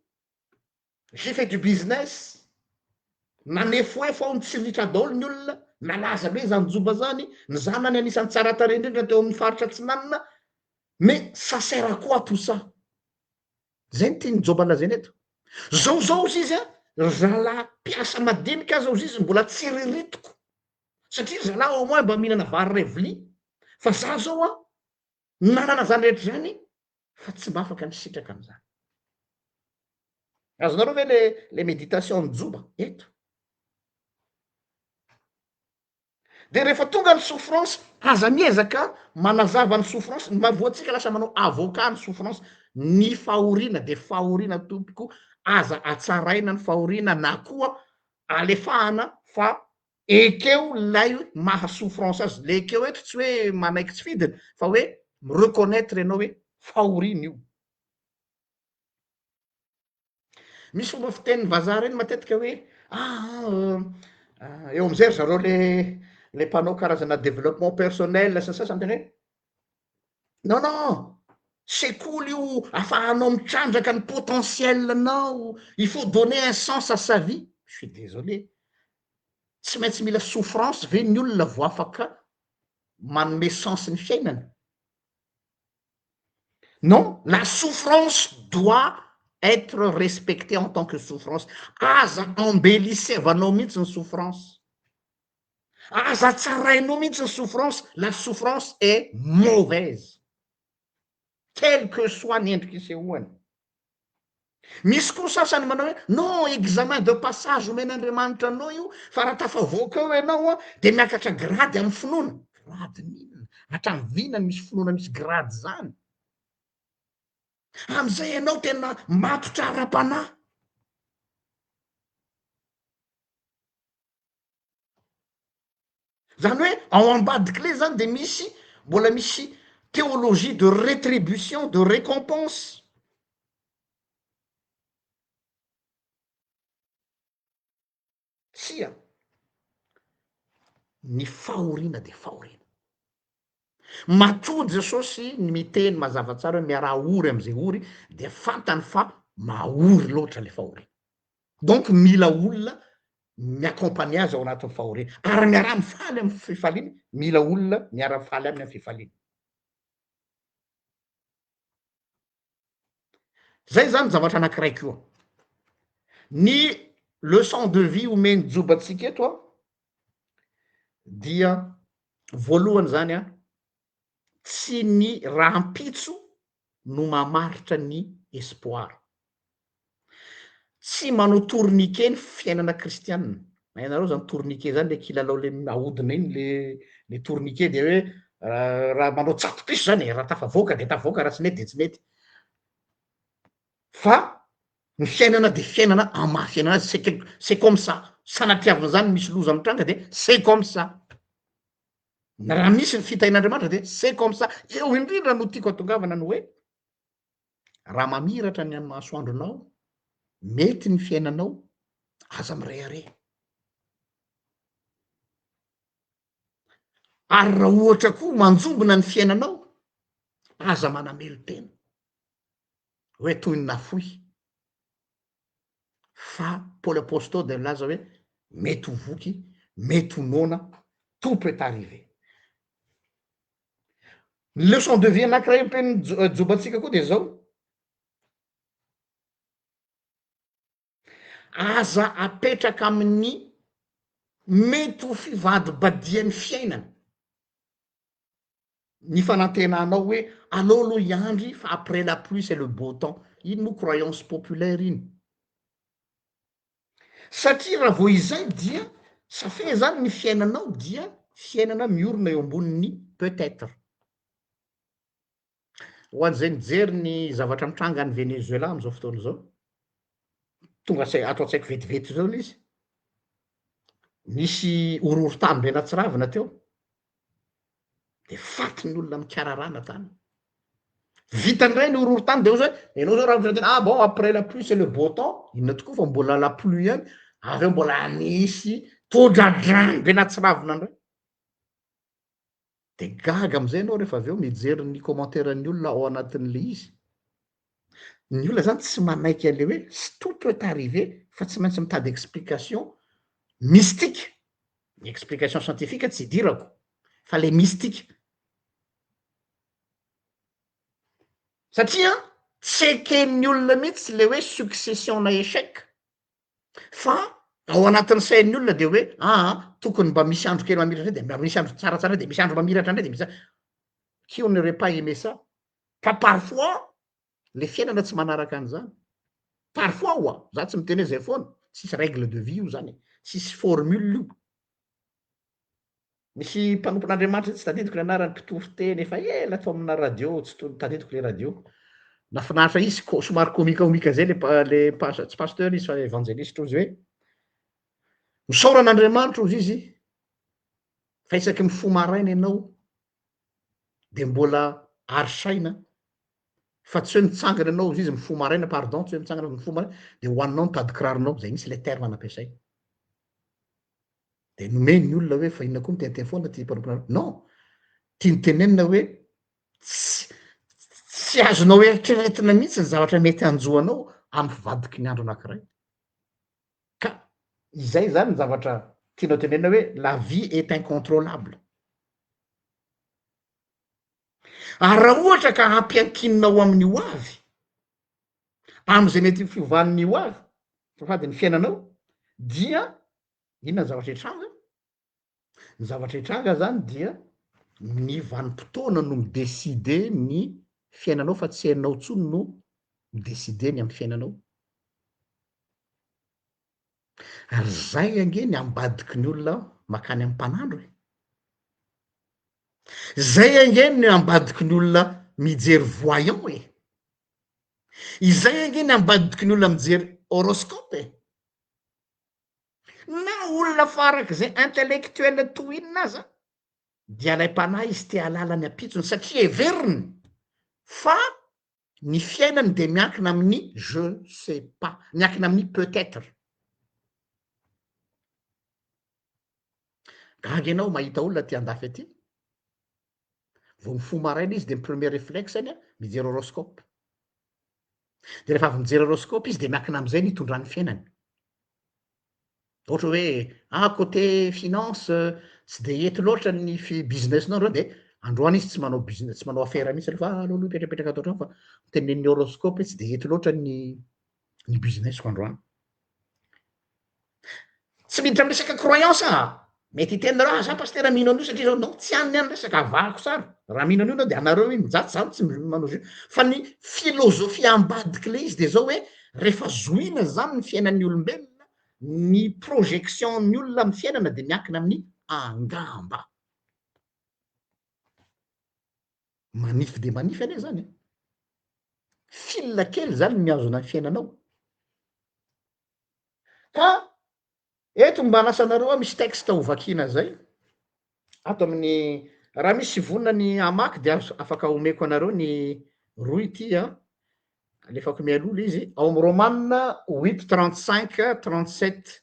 j'ai fait du business, nanefoefo tsy ritra daholo ny olona, nalaza be zany Joba zany, ny zanany anisany tsara tarehy indrindra teo amin'ny faritra Atsinanina, mais ça sert à quoi tout ça. Zay ny tiany Joba lazainy eto. Zao izy zala mpiasa madinika zao izy mbola tsy riritiko satria zalahy au moins mba mihinana vary revli, fa za zao nanana zany rehetra zany fa tsy mba afaka nisitraka am'zany. Azonareo ve le méditation ny Joba eto. De rehefa tonga ny souffrance, aza miezaka manazava ny souffrance, voatsika lasa manao avocat ny souffrance, ny fahoriana de fahoriana tompoko, aza atsaraina ny fahoriana na koa alefahana fa ekeo lay mahasouffrance azy le ekeo eto tsy hoe manaiky tsy fidiny fa hoe mireconnaître ianao hoe fahoriny io. misy fomba fiteniny vazaha reny matetika hoe eo amizay ry zareo le mpanao karazana développement personnel sasasany teny hoe non sekoly io afahanao mitrandraka ny potentielnao, il faut donner un sens à sa vie. Je suis désolé, tsy maintsy mila souffrance ve ny olona vo afaka manome sens ny fiainany? Non, la souffrance doit être respectée en tant que souffrance. Aza embellisevanao mihitsy ny souffrance, aza tsarainao mihitsy ny souffrance. La souffrance est mauvaise, quel que soit ny endriky isehoany. misy koa sasany manao hoe non, examen de passage omen'andriamanitra anao io, fa raha tafavoaka eo ianao a de miakatra grady amin'ny finoana. Grady minona hatramy vinany misy finoana misy grady zany? am'izay ianao tena matotra ara-panahy. zany hoe ao ambadiky le zany de misy mbola misy théologie de rétribution, de récompense. sia ny fahoriana de fahoriana. Matody jesosy ny miteny mazava tsara hoe miaraha ory am'izay ory de fantany fa mahory loatra le fahoriana. Donc mila olona miakompany azy ao anatin'ny fahoriana ary miaraha mifaly amy fifaliana, mila olona miara mifaly aminy amy fifaliana. zay zany zavatra anakiraiky io ny leçon de vie omeny jobatsika eto a dia voalohany zany a tsy ny rahampitso no mamaritra ny espoir. tsy manao tourniquet ny fiainana kristianina. Hainareo zany tourniquet zany le kilalao le ahodina iny le tourniquet de hoe raha manao tsato-piso zany raha tafavoaka de tafavoaka raha tsy mety de tsy mety. fa ny fiainana de fiainana amaha fiainana azy c'est comme ça. Sanatiavina zany misy loza mitranga de c'est comme ça. raha misy ny fitahin'andriamanitra de c'est comme ça. eo indrindra no tiako atongavana ny hoe raha mamiratra ny amin'ny masoandronao, mety ny fiainanao, aza mireare. ary raha ohatra koa manjombona ny fiainanao, aza manamelo tena hoe toy ny nafoy. fa Paul apostole de milaza hoe mety ho voky, mety ho nona, tout peut arriver. Ny leçon de vie anankiray ampeny jobatsika koa de zao: aza apetraka amin'ny mety ho fivadibadian'ny fiainana ny fanantenanao hoe aleo aloha iandry fa après la pluie c'est le beau temps. iny no croyance populaire iny. satria raha vo izay dia safe zany ny fiainanao dia fiainana miorona eo ambonin'ny peut-être. ho an'izay nijery ny zavatra mitranga any Venezuela am'izao fotoana zao, tonga say ato an-tsaiko vetivety zao izy, nisy orohorontany be anatsiravina teo de faty ny olona mikararana tany. Vitandray ny orohorontany de zao ianao zao raha firatena bon après la pluie c'est le beau temps. Inona tokoa fa mbola la pluie any avy eo mbola anisy todradrany be anatsiravina ndray. de gaga am'izay anao rehefa avy eo mijery ny commentaire-ny olona ao anatin'le izy. ny olona zany tsy manaiky an'le hoe tout peut arriver fa tsy maintsy mitady explication mystique. ny explication scientifique tsy dirako fa le mystique. satria tsy eken'ny olona mihitsy le hoe succession na échec, fa ao anatin'ny sain'ny olona de hoe tokony mba misy andro kely mamiratra de mba misy andro tsaratsara de misy andro mamiratra ndray de misy qui on n'aurait pas aimé ça. fa parfois le fiainana tsy manaraka an'izany. parfois oa za tsy miteny hoe zay foana, tsisy règle de vie io zany, tsisy formule io. misy mpanompon'andriamanitra tsy tadidiko ny anarany mpitoro teny efa ela tao amina radio, tsy tadidiko le radio, nafinahitra izy somary komikaomika zay le tsy pasteur izy fa evangeliste ozy hoe misaoran'andriamanitra ozy izy fa isaky mifo maraina ianao de mbola arisaina fa tsy hoe mitsangana ianao izy mifo maraina pardon tsy hoe mitsangana mifo maraina de hoaninao mitady kiraronao zay misy le terme nampiasay de nomeny ny olona hoe fa inona koa miteniteny foana ty mpanompo non tia nytenenina hoe tsy azonao eritreretina mihitsy ny zavatra mety anjoanao amy fivadiky ny andro anankiray ka izay zany ny zavatra tianao tenenina hoe la vie est incontrôlable ary raha ohatra ka hampiankinonao amin'ny ho avy am'izay mety fiovan'ny ho avy fafady ny fiainanao dia inona ny zavatra hitranga ny zavatra hitranga zany dia ny vanim-potoana no mideside ny fiainanao fa tsy hainao ntsony no mideside ny amy fiainanao ary zay ange ny ambadiky ny olona makany amy mpanandro e zay ange ny ambadiky ny olona mijery voyant e izay ange ny ambadiky ny olona mijery horoscope e na olona farak'izay intellectuel toinina aza dia lay mpanahy izy te halala ny ampitsony satria everiny fa ny fiainany de miankina amin'ny je sais pas miankina amin'ny peut-être gaga ianao mahita olona ty andafy aty vo mifo maraina izy de my premier réflexeny a mijery horoscope de rehefa avy mijery horoscope izy de miankina am'izay ny hitondrany fiainany ohatra hoe côté finance tsy de ety loatra ny businessinao androany de androany izy tsy manao business tsy manao affaire mihitsy refa aloha mipetrapetraka atao trano fa teneniny horoscope hoe tsy de ety loatra ny businessiko androany tsy miditra amy resaka croyance mety hitenina za pastera mino an'io satria zao non tsy any any resaka avahako sara raha mino an'io nao de anareo hoe mijatsy zany tsy manao zio fa ny filozofia ambadiky le izy de zao hoe rehefa zoina zany ny fiainan'ny olombelona ny projection ny olona amy fiainana de miankina amin'ny angamba manify de manify ane zany fila kely zany miazona ny fiainanao ka eto mba anasanareo a misy texte ho vakina zay ato amin'ny raha misy vonina ny amaky de afaka omeko anareo ny roy ity alefako mialola izy ao amy Romanina 8:35-37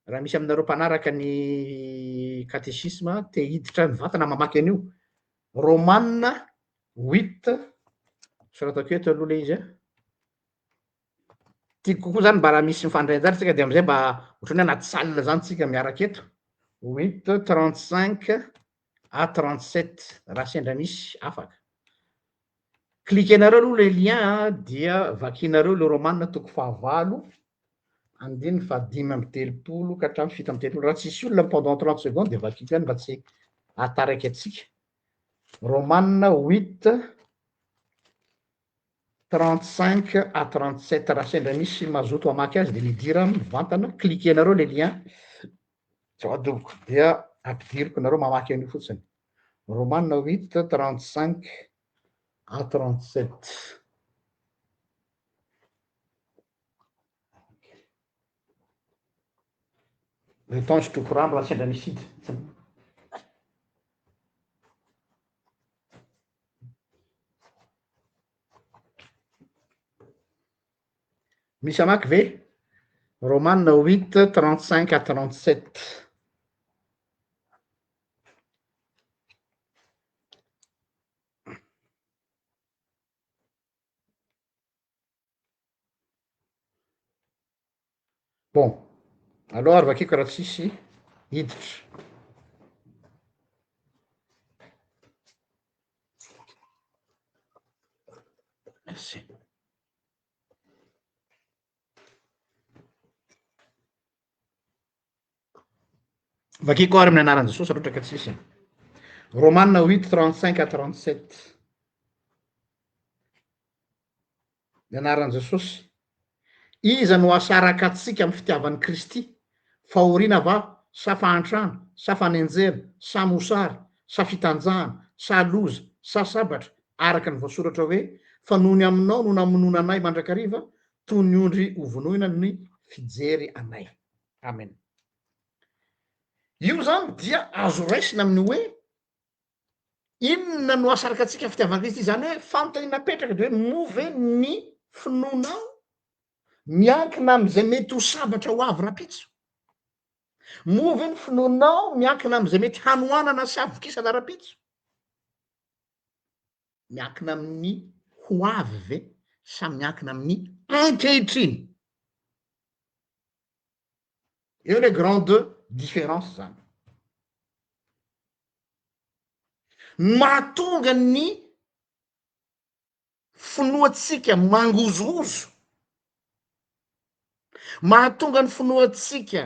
raha misy aminareo mpanaraka ny catéchisme te hiditra ny vatana mamaky an'io Romanina 8 soratako eto aloha le izy tiako kokoa zany mba raha misy mifandray anjara tsika de am'izay mba ohatrany hoe anaty salina zany tsika miaraka eto 8:35-37 raha sendra misy afaka klikenareo aloha le lien dia vakinareo le Romanina 9:5-5:telopolo ka hatramy 7:telopolo raha tsisy olona pendant 30 secondes de vakiko ihany mba tsy ataraiky atsika Romanina 8:35-37 raha sendra misy mazoto amaky azy de midira mivantana klikenareo le lien zao adoboko dia ampidiriko nareo mamaky an'io fotsiny Romanina 8:35-37 le temps sotroko rano raha sendra misy hity misy amaky ve Romanina 8:35-37 bon alors ary vakiko raha tsisy hiditra merci vakiko ary amin'ny anaran'i Jesosy raha ohatra ka tsisy Romanina 8:35-37 ny anaran'i Jesosy iza no asaraka atsika amy fitiavan'i Kristy fahoriana va sa fahantrana sa fanenjena sa mosary sa fitanjahana sa loza sa sabatra araka ny voasoratra hoe fa noho ny aminao no namonoana anay mandrakariva toy ny ondry hovonoina ny fijery anay amen io zany dia azo raisina amin'ny hoe inona no asaraka atsika fitiavan-kristy zany hoe fantany napetraka de hoe move ny finoanao miankina am'izay mety ho sabatra ho avy rapitso, move ny finoanao miankina am'izay mety hanoanana sy avokisana rapitso, miankina amin'ny ho avy ve sa miankina amin'ny ankehitriny. Eo le grande différence zany. Mahatonga ny finoatsika mangozozo, mahatonga ny finoatsika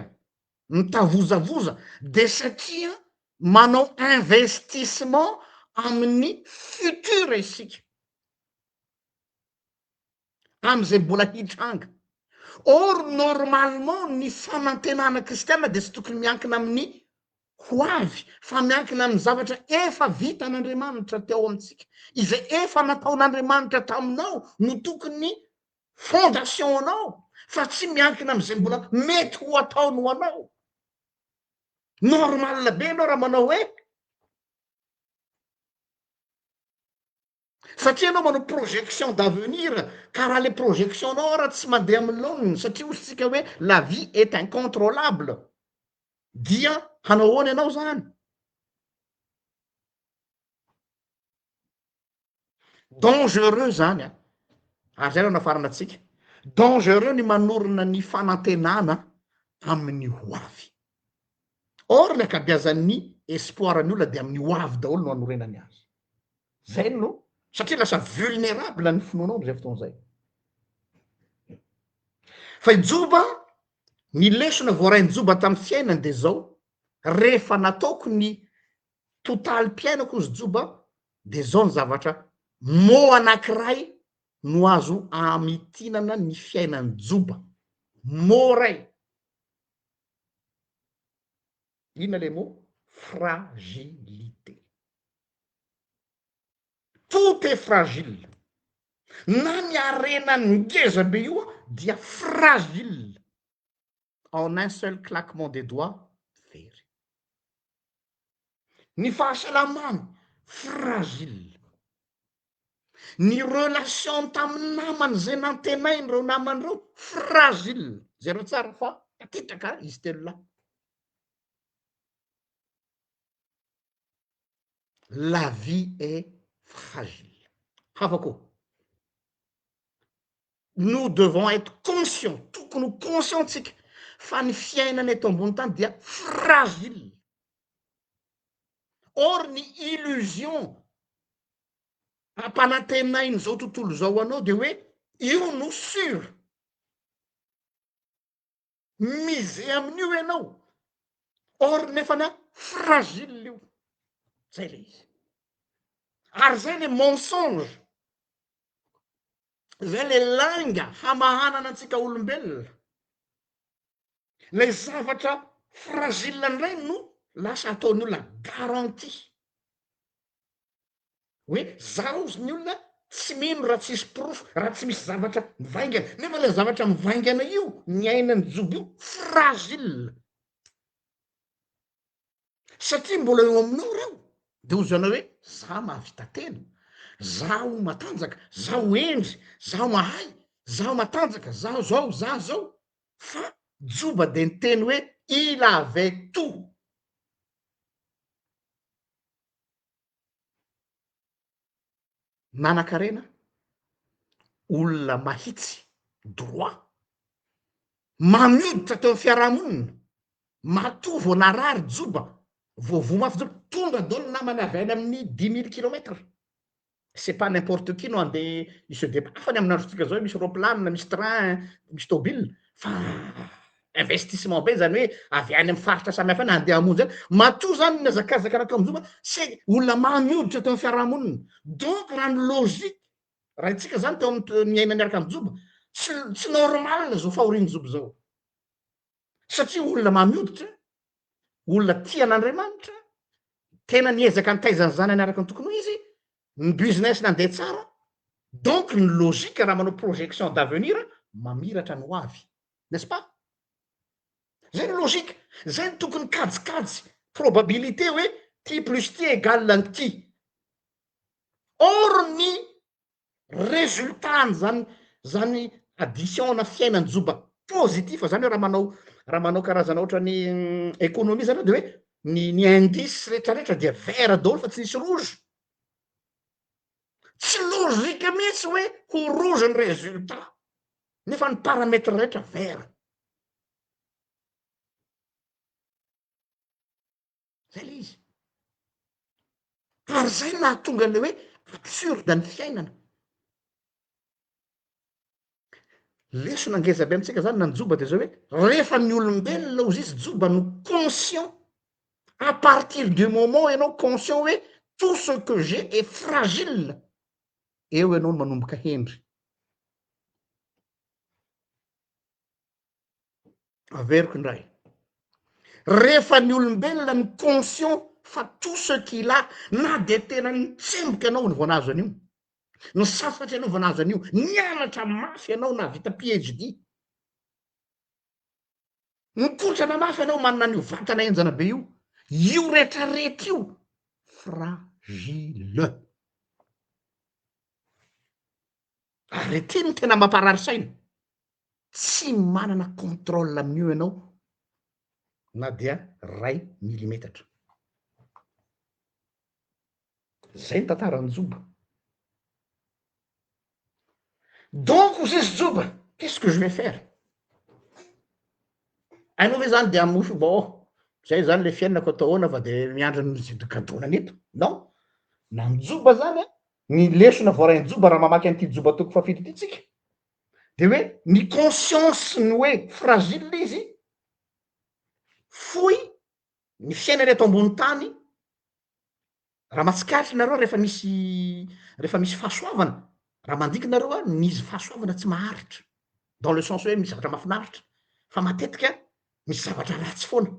mitavozavoza de satria manao investissement amin'ny futur isika, am'izay mbola hitranga. Or normalement ny fanantenana kristiana de tsy tokony miankina amin'ny ho avy fa miankina amin'ny zavatra efa vita an'Andriamanitra teo amintsika, izay efa nataon'Andriamanitra taminao no tokony fondation-nao, fa tsy miankina am'izay mbola mety ho ataony ho anao. Normal be anao raha manao hoe satria anao manao projection d'avenir ka raha le projection-nao raha tsy mandeha amin'ny laoniny satria ositsika hoe la vie est incontrôlable dia hanao ahoana ianao zany? Dangereux zany a, ary zay no nafarana atsika, dangereux ny manorina ny fanantenana amin'ny ho avy. Or le akabeazan'ny espoiran'ny olona de amin'ny ho avy daholo no anorenany azy. Zay no satria lasa vulnérable ny finoanao am'izay fotoan'izay. Fa ijoba ny lesona voarain-joba tamin'ny fiainany de zao, rehefa nataoko ny totalim-piainako izy joba de zao ny zavatra mo anankiray no azo amitinana ny fiainany joba, mo ray. Inona le mot? Fragilité. Tout est fragile. Na ny arenany ngeza be io dia fragile. En un seul claquement des doigts, very. Ny fahasalamany fragile. Ny relation tamin'ny namany zay nantenainy reo namany reo fragile. Zay reo tsara fa tatitraka izy telo lahy. La vie est fragile. Havako. Nous devons être conscients, tokony conscientsika fa ny fiainana eto ambony tany dia fragile. Or ny illusion ampanantenainy zao tontolo zao anao de hoe io no sûr, mise amin'io ianao. Or nefana fragile io. Zay le izy. Ary zay le mensonge, zay le langa hamahanana antsika olombelona. Le zavatra fragile ndray no lasa ataony olona garantie. Hoe zaho ny olona tsy mino raha tsisy proof, raha tsy misy zavatra mivaingana. Nefa le zavatra mivaingana io, ny ainany jobo io fragile. Satria mbola eo aminao reo. De ozanao hoe za mahavita tena, zaho matanjaka, zaho endry, zaho mahay, zaho matanjaka, zaho zao, zaho zao. Fa joba de ny teny hoe il avait tout. Nanan-karena olona mahitsy droit mamiditra teo amin'ny fiarahamonina, matoa vao narary joba vovo mafy joba tonga daholo namany avy any amin'ny 10 000 kilomètres. C'est pas n'importe qui no andeha iso depa fa ny amin'ny androtsika zao misy roplanina, misy train, misy tôbila fa investissement be zany hoe avy any amin'ny faritra samihafa any andeha hamonjy any. Matoa zany ny azakazaka raha amin'ny joba sy olona mamiditra teo amin'ny fiarahamonina. Donc raha ny logique raha itsika zany teo amin'ny miaina miaraka amin'ny joba tsy normal zao fahorian'ny jobo zao. Satria olona mamiditra, olona tia an'Andriamanitra, tena niezaka nitaizany zanany araka ny tokony ho izy, ny business nandeha tsara. Donc ny logique raha manao projection d'avenir mamiratra ny ho avy, n'est-ce pas? Zay ny logique. zay ny tokony kajikajy probabilité hoe ty plus ty égale ny ty, or ny résultat zany addition na fiainany zoba positif zany hoe raha manao karazana ohatrany économie zany de hoe ny indice rehetrarehetra dia vert daholo fa tsy nisy rouge, tsy logika mihitsy hoe ho rouge ny résultat nefa ny paramètre rehetra vert. Zay le izy ary zay nahatonga le hoe absurde ny fiainana. Leso nangezabe amitsika zany nanjoba de zao hoe rehefa ny olombelona ozy izy joba no conscient à partir du moment ianao conscient hoe tout ce que j'ai est fragile, eo ianao no manomboka hendry. Averiko ndray rehefa ny olombelona ny conscient fa tout ce qu'il a na de tena nitsemboka ianao ny voanazo an'io, ny safatry ianao voanazo an'io, nianatra mafy ianao na vita PhD, nikotrana mafy ianao manana an'io vatana enjana be io rehetrarehetra io fragile. Ary ty ny tena mamparary saina, tsy manana contrôle amin'io ianao na dia ray milimetatra. Zay ny tantarany joba. Donc ozy izy joba, qu'est-ce que je vais faire? Hainao ve zany de amofy bon zay zany le fiainako atao ahoana fa de miandry ny zidikadonany eto? Non, na mijoba zany ny lesona voarainy joba raha mamaky an'ity joba toko fafito ty tsika de hoe ny conscience ny hoe fragile izy foy ny fiainany eto ambony tany. Raha mahatsikaritra nareo rehefa misy fahasoavana, raha mandiky nareo a misy fahasoavana tsy maharitra dans le sens hoe misy zavatra mahafinaritra fa matetika misy zavatra ratsy foana.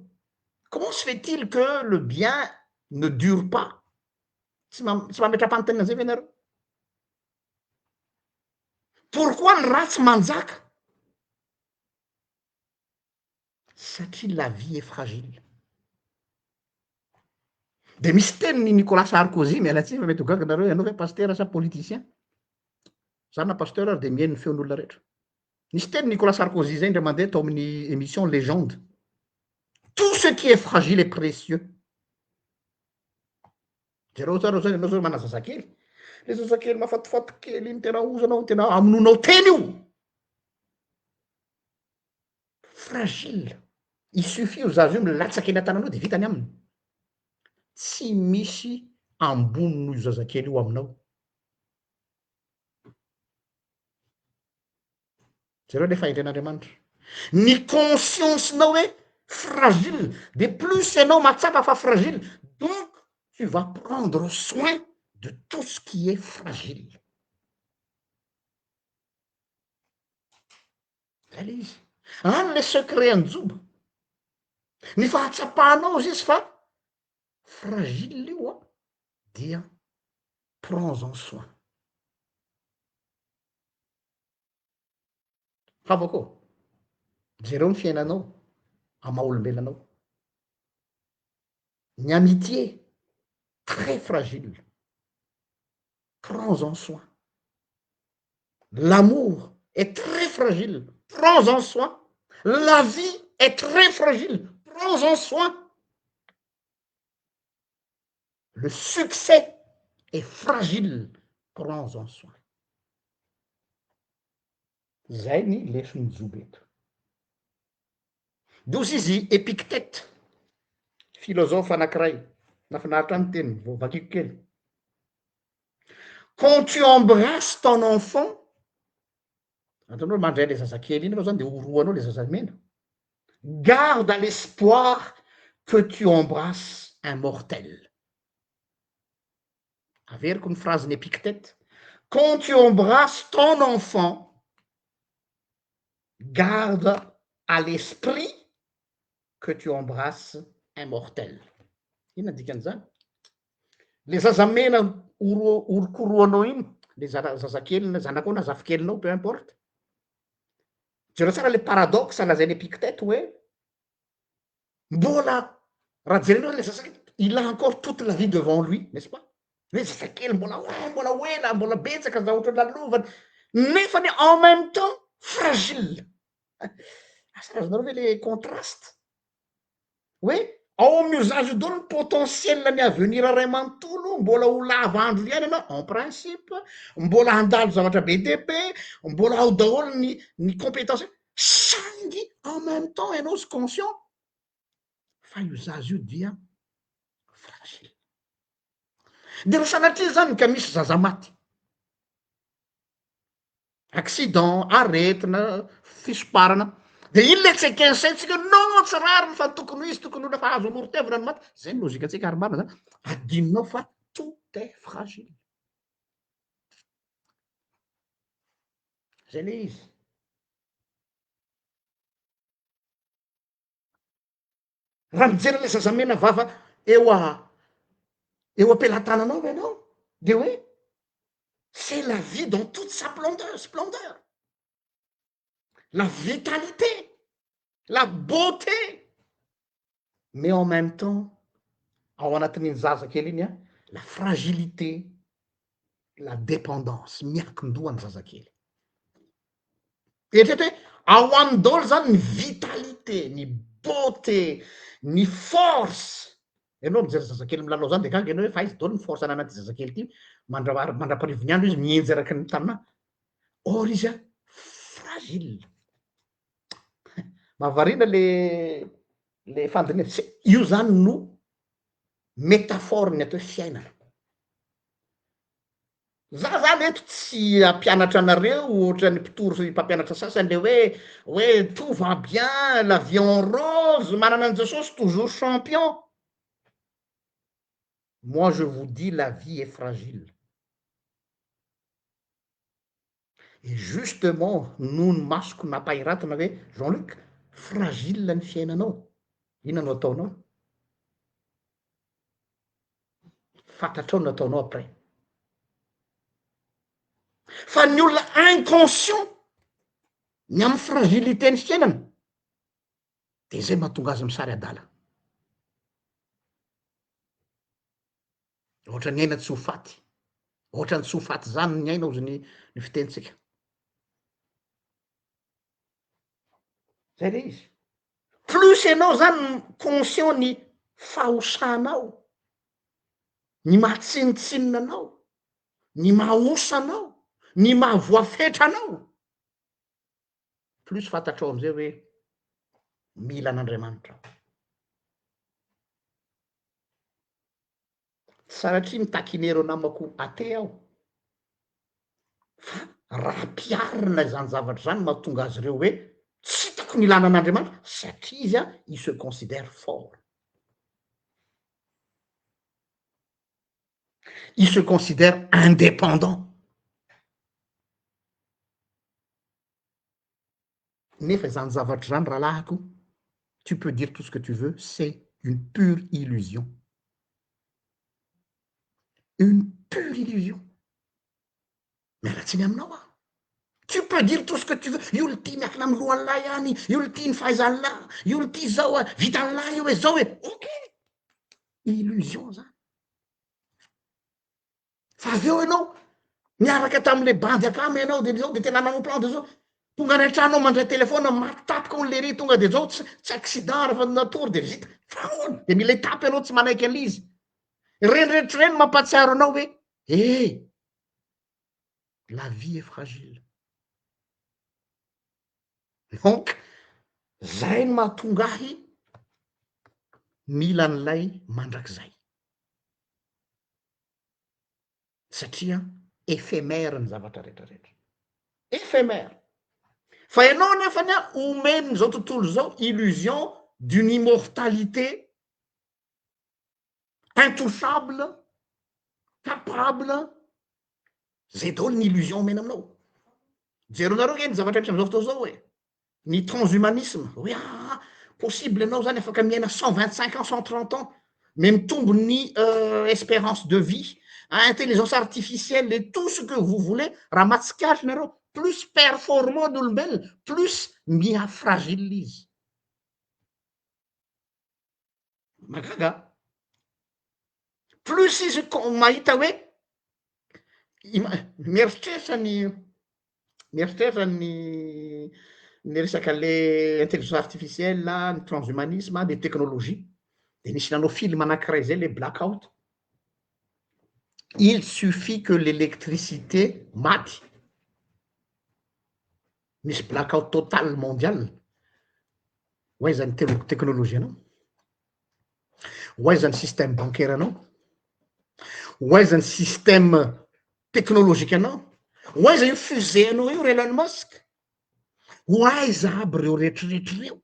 Comment se fait-il que le bien ne dure pas? Tsy mametra-panontaniana zay ve nareo? Pourquoi ny ratsy manjaka? Satria la vie est fragile. De misy teniny Nicolas Sarkozy mialatsiny fa mety ho gaga nareo ianao hoe pasteur sa politicien, zany na pasteur ary de mihaino ny feon'olona rehetra. Misy teny Nicolas Sarkozy zay ndray mandeha tao amin'ny émission légende, tout ce qui est fragile est précieux. Jereo tsara zany ianao zao mana zazakely, le zazakely mafatifaty kely iny tena ozanao tena amononao teny io fragile, il suffit ho zazo io milatsaky eny an-tananao de vitany aminy, tsy misy ambony noho io zazakely io aminao. Zareo le fahendren'Andriamanitra ny conscience-nao hoe fragile, de plus ianao matsapa fa fragile, donc tu vas prendre soin de tout ce qui est fragile. Zay le izy any le secret anjoba, ny fahatsapahanao izy fa fragile io a dia prends en soin. Fa avao koa jereo ny fiainanao amaha olombelanao, ny amitié très fragile, prends en soin. L'amour est très fragile, prends en soin. La vie est très fragile, prends en soin. Le succès est fragile, prends en soin. Zay ny lesony joba eto. Dozy izy Épictète, philosophe anankiray, nafinaritra ny teny vao vakiko kely. Quand tu embrasses ton enfant, atanao mandray le zazakely iny anao zany de oroanao le zazamena, garde à l'espoir que tu embrasses un mortel. Averiko ny phrase Épictète. Quand tu embrasses ton enfant, garde à l'esprit que tu embrasses un mortel. Inona dikan'izany? Le zazamena orokoroanao iny, le zazakely na zanakao na zafikelyna peu importe. Jereo tsara le paradoxe lazainy Épictète hoe mbola raha jerenao le zazakely il a encore toute la vie devant lui, n'est-ce pas? Hoe zazakely mbola ela, mbola betsaka za ohatry lalovany, nefany en même temps fragile. Asa azonareo ve le contraste? Hoe ao amin'io zazy io daholo ny potentiel-ny avenir ray manontolo, mbola ho lava andro ihany anao en principe, mbola handalo zavatra be dia be, mbola ao daholo ny compétence saingy en même temps ianao sy conscient fa io zazy io dia fragile. De raha sanatria zany ka misy zaza maty, accident, aretina, fisoparana, de iny le tsekin saintsika non tsy rariny fa tokony ho izy tokony olona fa azo amorotevina ny maty, zay ny lozikatsika ary marina zany, adininao fa tout est fragile. Zay le izy. Raha mijery le zazamena vava eo am-pelatananao ianao de hoe c'est la vie dans toute sa splendeur, la vitalité, la beauté, mais en même temps ao anatin'iny zaza kely iny a la fragilité, la dépendance miankin-dohany zazakely. Eritreto hoe ao aminy daholo zany ny vitalité, ny beauté, ny force. Ianao mijery zazakely milalao zany de gaga ianao hoe fa izy daholo ny force ananaty zazakely ty mandraparivony andro izy mienjy araky ny tanà. Or izy a fragile. Mahavariana le fandiniana io zany no métaphore ny atao hoe fiainana. Za zany eto tsy ampianatra anareo ohatran'ny mpitoro mpampianatra sasany le hoe tout va bien, la vie en rose, manana an Jesosy toujours champion. Moi je vous dis la vie est fragile. Et justement noho ny masoko nampahiratana hoe Jean-Luc, fragile ny fiainanao, inona no ataonao? Fantatrao no ataonao après. Fa ny olona inconscient ny amy fragilité ny fiainana de zay mahatonga azy misary adala. Ohatra ny aina tsy ho faty, ohatra ny tsy ho faty zany ny aina ozy ny fitenitsika. Zay le izy. Plus ianao zany conscient ny fahosanao, ny mahatsinitsinina anao, ny mahaosanao, ny mahavoafetranao, plus fantatrao amizay hoe mila an'Andriamanitra. Sanatria mitakinero namako até aho, fa raha mpiarina zany zavatra zany mahatonga azy ireo hoe tsy tokony ilana an'Andriamanitra satria izy a il se considère fort. Il se considère indépendant. Nefa zany zavatra zany rahalahiko, tu peux dire tout ce que tu veux, c'est une pure illusion. Une pure illusion. Mialatsiny aminao a. Tu peux dire tout ce que tu veux. Io le ty miankina amy lohan'lahy any, io le ty ny fahaizan'lahy, io le ty zao a, vitan'lahy io hoe zao hoe, ok. Illusion zany. Fa avy eo ianao miaraka tam'le bandy akamy ianao de zao de tena nanao plan de zao. Tonga any an-tranao mandray telefona matapika ony le ry tonga de zao tsy accident raha fa natory de vita. Fa ahoana? De mila hitapy ianao tsy manaiky an'izy. Reny rehetra reny mampatsiaro anao hoe la vie est fragile. Donc zay ny mahatonga ahy mila an'ilay mandrakizay. Satria éphémère ny zavatra rehetrarehetra. Éphémère. Fa ianao nefany a omeny zao tontolo zao illusion d'une immortalité intouchable, capable, zay daholo ny illusion omena aminao. Jeronareo nge ny zavatra rehetra am'zao fotoa zao hoe ny transhumanisme hoe possible ianao zany afaka miaina 125 ans, 130 ans, mais mitombo ny espérance de vie, intelligence artificielle et tout ce que vous voulez, raha matsikatra nareo, plus performant n'olombelona, plus miafragile izy. magaga plus izy mahita hoe mieritreritra ny resaka le intelligence artificielle, ny transhumanisme, les technologies, de nisy nanao film anankiray zay le black out. Il suffit que l'électricité maty, misy black out total mondial, hoaizany technologie anao, hoaizany système bancaire anao, hoaizany système technologique anao, hoaiza io fusée anao io Elon Musk, hoaiza aby reo rehetrarehetra reo,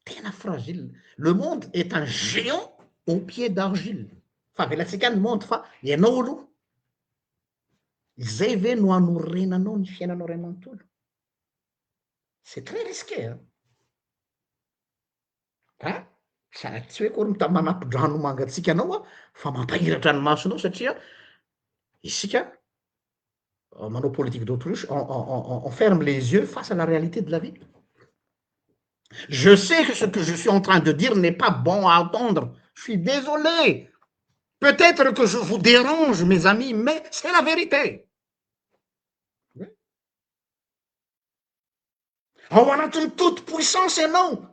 tena fragile. Le monde est un géant au pied d'argile. Fa avelatsika ny monde fa ianao aloha izay ve no anorenanao ny fiainanao ray manontolo. C'est très risqué sady tsy hoe kory manampy-drano mangatsika anao fa mampahiratra ny masonao satria isika manao politique d'autruche, on ferme les yeux face à la réalité de la vie. Je sais que ce que je suis en train de dire n'est pas bon à entendre. Je suis désolé. Peut-être que je vous dérange, mes amis, mais c'est la vérité. Ao anatin'ny toute puissance ianao,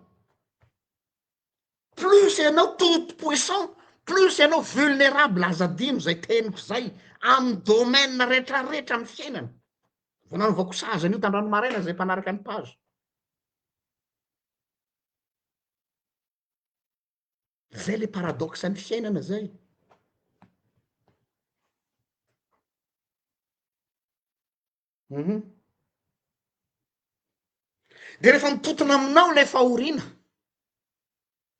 plus ianao toute puissant, plus ianao vulnérable. Azadino zay teniko zay amin'ny domaine rehetrarehetra amin'ny fiainana. Vonanovako sazany io tandranomaraina zay mpanaraka ny page. Zay le paradoxe ny fiainana zay. De rehefa mitotona aminao le fahoriana,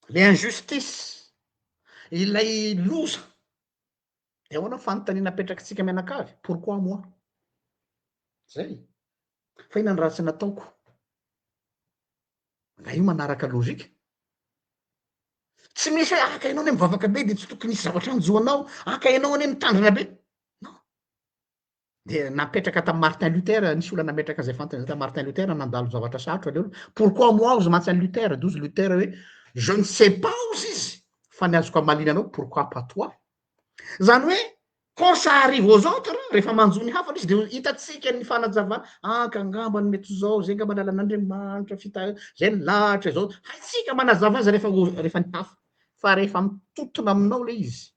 le injustice, ilay loza, de ao anao fanontaniana apetrakatsika mianakavy, pourquoi moi? Zay. Fa ina ny ratsy nataoko? Na io manaraka lôzika. Tsy misy hoe aka ianao ne mivavaka be de tsy tokony hisy zavatra anjoanao, aka ianao ane mitandrina be. Non. De napetraka tamin'ny Martin Luther, nisy olona nametraka zay fantany tamin'ny Martin Luther nandalo zavatra sarotra le olona. Pourquoi moi ozy mantsy any Luther, dozy Luther hoe je ne sais pas ozy izy fa ny azoko amalina anao pourquoi pas toi. Zany hoe quand ça arrive aux autres, rehefa manjo ny hafa izy de hitatsika ny fanajavana, ka angambany mety zao, zay angamba lalan'Andriamanitra fita, zay ny lahatra zao. Haitsika manazava azy rehefa ny hafa. Fa rehefa mitotona aminao le izy,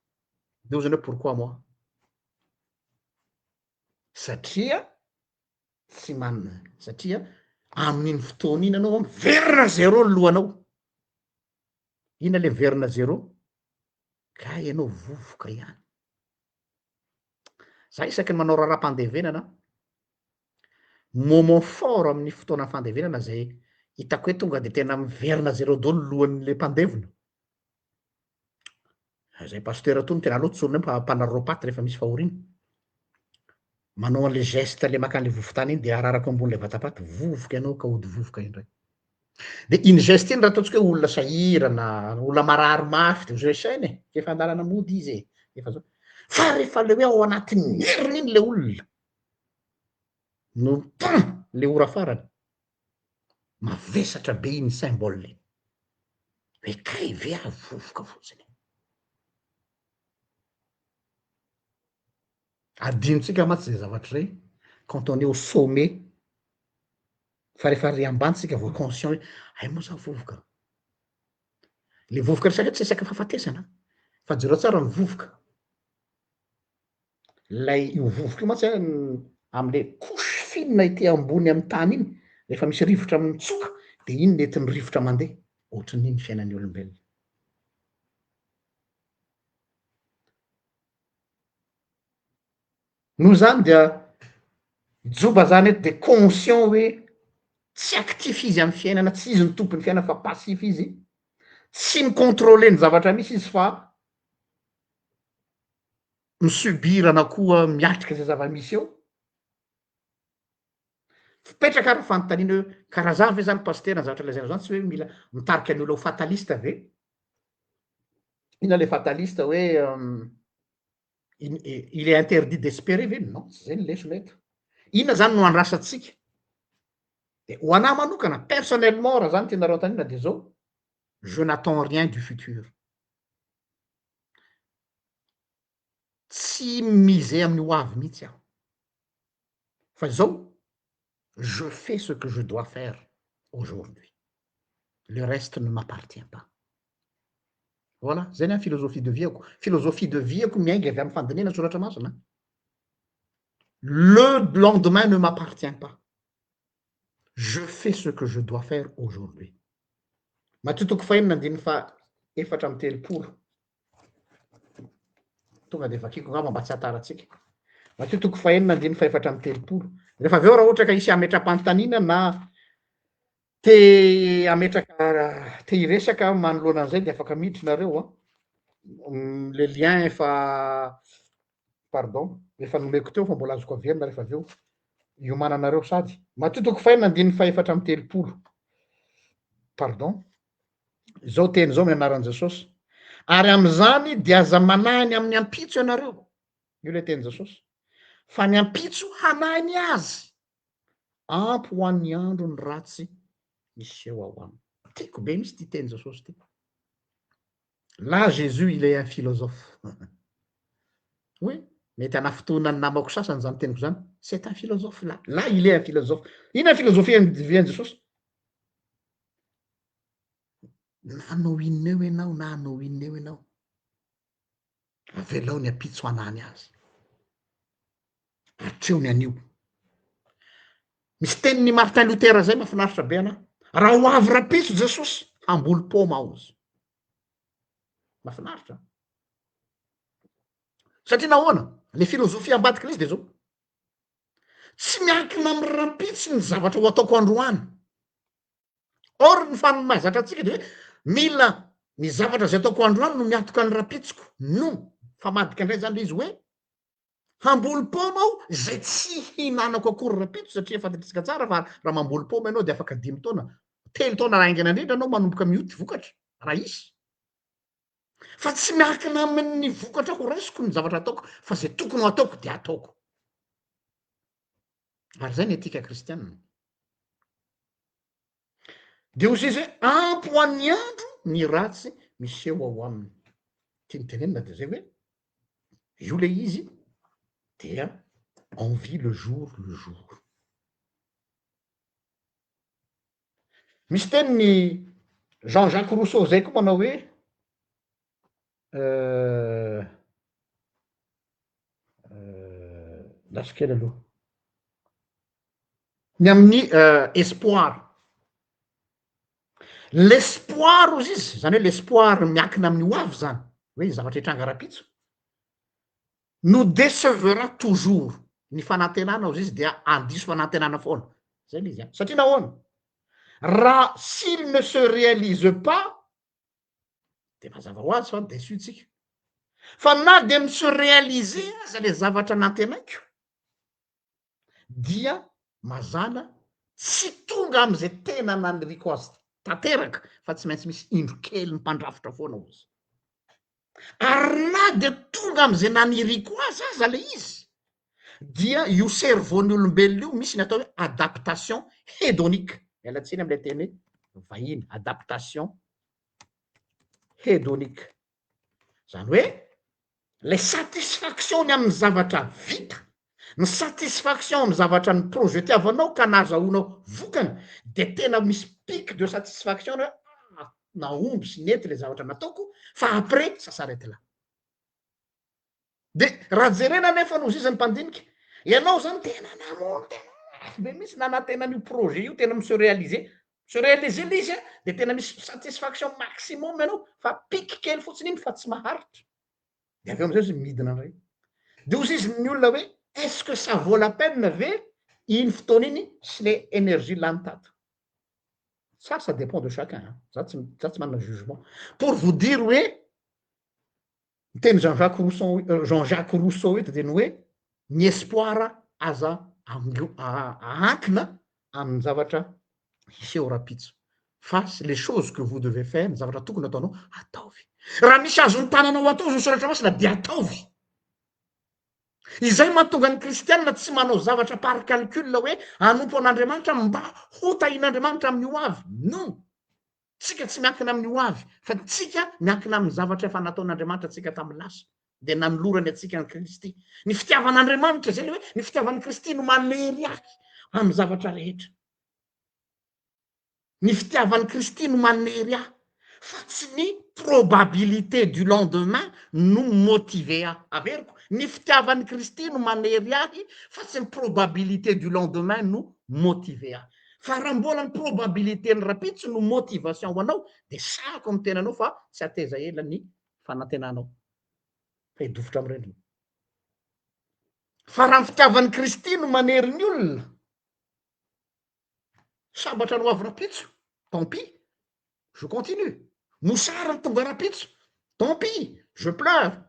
de ozany hoe pourquoi moi? Satria tsy manana, satria amin'iny fotoana iny anao miverina zéro ny lohanao. Ina le miverina zéro? Ka ianao vovoka ihany. Za isaky ny manao raharaham-pandevenana, moment fort amin'ny fotoana fandevenana zay hitako hoe tonga de tena miverina zéro daholo lohan'le mpandevona. Zay pasteur tony tena aloha tsy olona mpanaroropaty rehefa misy fahoriana. Manao an'le geste le makany le vovotany iny de araraka ambon'le vatapaty, vovoka ianao ka ody vovoka indray. De iny geste iny raha ataontsika hoe olona sahirana, olona marary mafy de zay sainy efa andalana mody izy efa zao. Fa rehefa le hoe ao anatin'ny heriny iny le olona no le ora farany, mavesatra be iny symbole hoe kay ve vovoka fotsiny. Adinotsika matsy zay zavatra zay quand on est au sommet, fa rehefa ry ambanitsika vo conscient hoe ay moa za vovoka. Le vovoka resaky tsy resaky fahafatesana fa jereo tsara ny vovoka. Lay io vovoka io matsy am'le couche fine ity ambony amin'ny tany iny, rehefa misy rivotra mitsoka de iny nentin'ny rivotra mandeha, ohatran'iny fiainan'ny olombelona. Noho zany dia joba zany eto de conscient hoe tsy actif izy amin'ny fiainana, tsy izy ny tompony fiainana fa passif izy, tsy micontrôler ny zavatra misy izy fa misubira na koa miatrika zay zava-misy eo. Fipetraka ary fanontaniana hoe karaha zany ve zany pasteur ny zavatra lazaina zany, tsy hoe mila mitarika ny olo ho fataliste ve? Ina le fataliste hoe il est interdit d'espérer ve? Non, tsy zay ny lesona eto. Inona zany no andrasatsika? De ho anahy manokana personnellement raha zany tianareo antanina de zao, je n'attends rien du futur. Tsy miser amin'ny ho avy mihitsy aho. Fa zao, je fais ce que je dois faire aujourd'hui. Le reste ne m'appartient pas. Voilà, zay ny philosophie de vie-ako. Philosophie de vie-ako miainga avy amin'ny fandinihana soratra masina. Le lendemain ne m'appartient pas. Je fais ce que je dois faire aujourd'hui. Matotoko fahenina andiny fa efatra amby telopolo. Tonga de vakiko ngamba mba tsy hataratsika. Matotoko fahenina andiny fa efatra amby telopolo. Rehefa avy eo raha ohatra ka isy ametra-panontaniana na te ametraka te hiresaka manoloana an'izay de afaka miditra nareo a. Le lien efa pardon, efa nomeko teo fa mbola azoko averina rehefa avy eo iomananareo sady. Matotoko fahenina andiny fa efatra amby telopolo. Pardon. Zao teny zao amin'ny anaran'i Jesosy. Ary amin'izany dia aza manahiny amin'ny ampitso ianareo. Io le teny Jesosy. Fa ny ampitso hanahiny azy. Ampy ho an'ny andro ny ratsy miseho ao aminy. Tiako be misy ty teny Jesosy ty. Là, Jésus, il est un philosophe. Oui, mety ana fotoanany namako sasany zany teniko zany. C'est un philosophe là. Là, il est un philosophe. Ino un philosophie vian Jesosy? Na anao inona eo ianao na anao inona eo ianao. Avelao ny ampitso hanany azy. Hatreo ny anio. Misy tenin'ny Martin Luther zay mahafinaritra be ana. Raha ho avy rapitso Jesosy, hamboly paoma ao izy. Mahafinaritra. Satria nahoana? Le filozofia ambadika izy de zao. Tsy miankina amin'ny rapitso ny zavatra ho ataoko androany. Or ny fanomezatra antsika de hoe mila ny zavatra zay ataoko androany no miatoka ny rapitsoko. No, fa madika indray zany le izy hoe hamboly paoma aho zay tsy hihinanako akory rapitso satria fantatsika tsara fa raha mamboly paoma ianao de afaka 5 taona. 3 taona raha aingana indrindra anao manomboka mioty vokatra raha isy. Fa tsy miankina amin'ny vokatra ho raisiko ny zavatra ataoko fa zay tokony ho ataoko de ataoko. Ary zay ny etika kristianina. De hozy izy hoe ampy ho an'ny andro ny ratsy miseho ao aminy. Tiany tenenina de zay hoe io le izy dia on vit le jour le jour. Misy teniny Jean-Jacques Rousseau zay koa manao hoe latsokely aloha. Ny amin'ny espoir. L'espoir ozy izy, zany hoe l'espoir miankina amin'ny ho avy zany, hoe zavatra hitranga rapitso. Nous décevra toujours. Ny fanantenana ozy izy dia andiso fanantenana foana. Zay le izy. Satria nahoana? Raha s'il ne se réalise pas, de mazava ho azy fa déçu tsika. Fa na de mi-se réaliser aza le zavatra nantenaiko, dia mazana tsy tonga am'izay tena naniriko azy tanteraka fa tsy maintsy misy indro kely ny mpandrafitra foana ozy. Ary na de tonga am'izay naniriko azy aza le izy, dia io cerveau-ny olombelona io misy ny atao hoe adaptation hédonique. Mialatsiny am'ilay teny hoe vahiny, adaptation hédonique. Zany hoe le satisfaction-ny amin'ny zavatra vita, ny satisfaction amin'ny zavatra ny projetiavanao ka nazahoanao vokany, de tena misy pic de satisfaction hoe naomby sy nety le zavatra nataoko, fa après ça s'arrête là. De raha jerena nefa nozy izy ny mpandinika, ianao zany tena namono tena be misy nanantenan'io projet io tena mi-se réaliser. Se réaliser le izy a de tena misy satisfaction maximum ianao fa pic kely fotsiny iny fa tsy maharitra. De aveo am'zay izy midina ndray. De hozy izy ny olona hoe est-ce que ça vaut la peine ve iny fotoana iny sy le énergie lany tato? Ça dépend de chacun. Za tsy manana jugement. Pour vous dire hoe teny Jean-Jacques Rousseau eto teny hoe ny espoir aza ahankina amin'ny zavatra iseho rapitso. Fa les choses que vous devez faire, ny zavatra tokony ataonao ataovy. Raha misy azony tananao atao zany soratra masina de ataovy. Izay mahatonga ny kristianina tsy manao zavatra par calcul hoe hanompo an'Andriamanitra mba ho tahin'Andriamanitra amin'ny ho avy. Non. tsika tsy miankina amin'ny ho avy fa tsika miankina amin'ny zavatra efa nataon'andriamanitra tsika tamin'ny lasa de nanolorany atsika ny kristy ny fitiavan'andriamanitra zay le hoe ny fitiavan'ny kristy no manery ahy amin'ny zavatra rehetra ny fitiavan'ny kristy no manery ahy fa tsy ny probabilité du lendemain no motive ahy averiko ny fitiavan'ny kristy no manery ahy fa tsy ny probabilité du lendemain no motive ahy fa raha mbola ny probabilité ny rapitso no motivation ho anao de sako amy tenanao fa tsy ateza ela ny fanantenanao fa hidofotra amy rendriny fa raha ny fitiavan'ny kristy no manery ny olona sambatra no avy rapitso tant pis je continue mosara ny tonga rapitso tant pis je pleure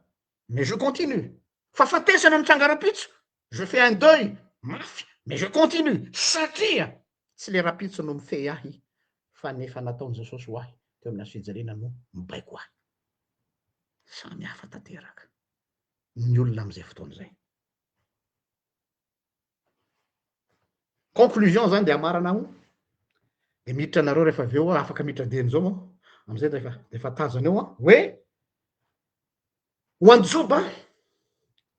mais je continue fa fatesana mitranga rapitso je fais un deuil mafy mais je continue satria tsy le rapitso no mifehy ahy fa nefa nataony jesosy ho ahy teo amin'ny azo-fijaliana no mibaiko ahy samy hafa tanteraka ny olona am'izay fotoana zay conclusion zany de amarana ho de miditra anareo rehefa avy eo afaka miditra dieny zao am'izay defa tazana eo hoe ho anjoba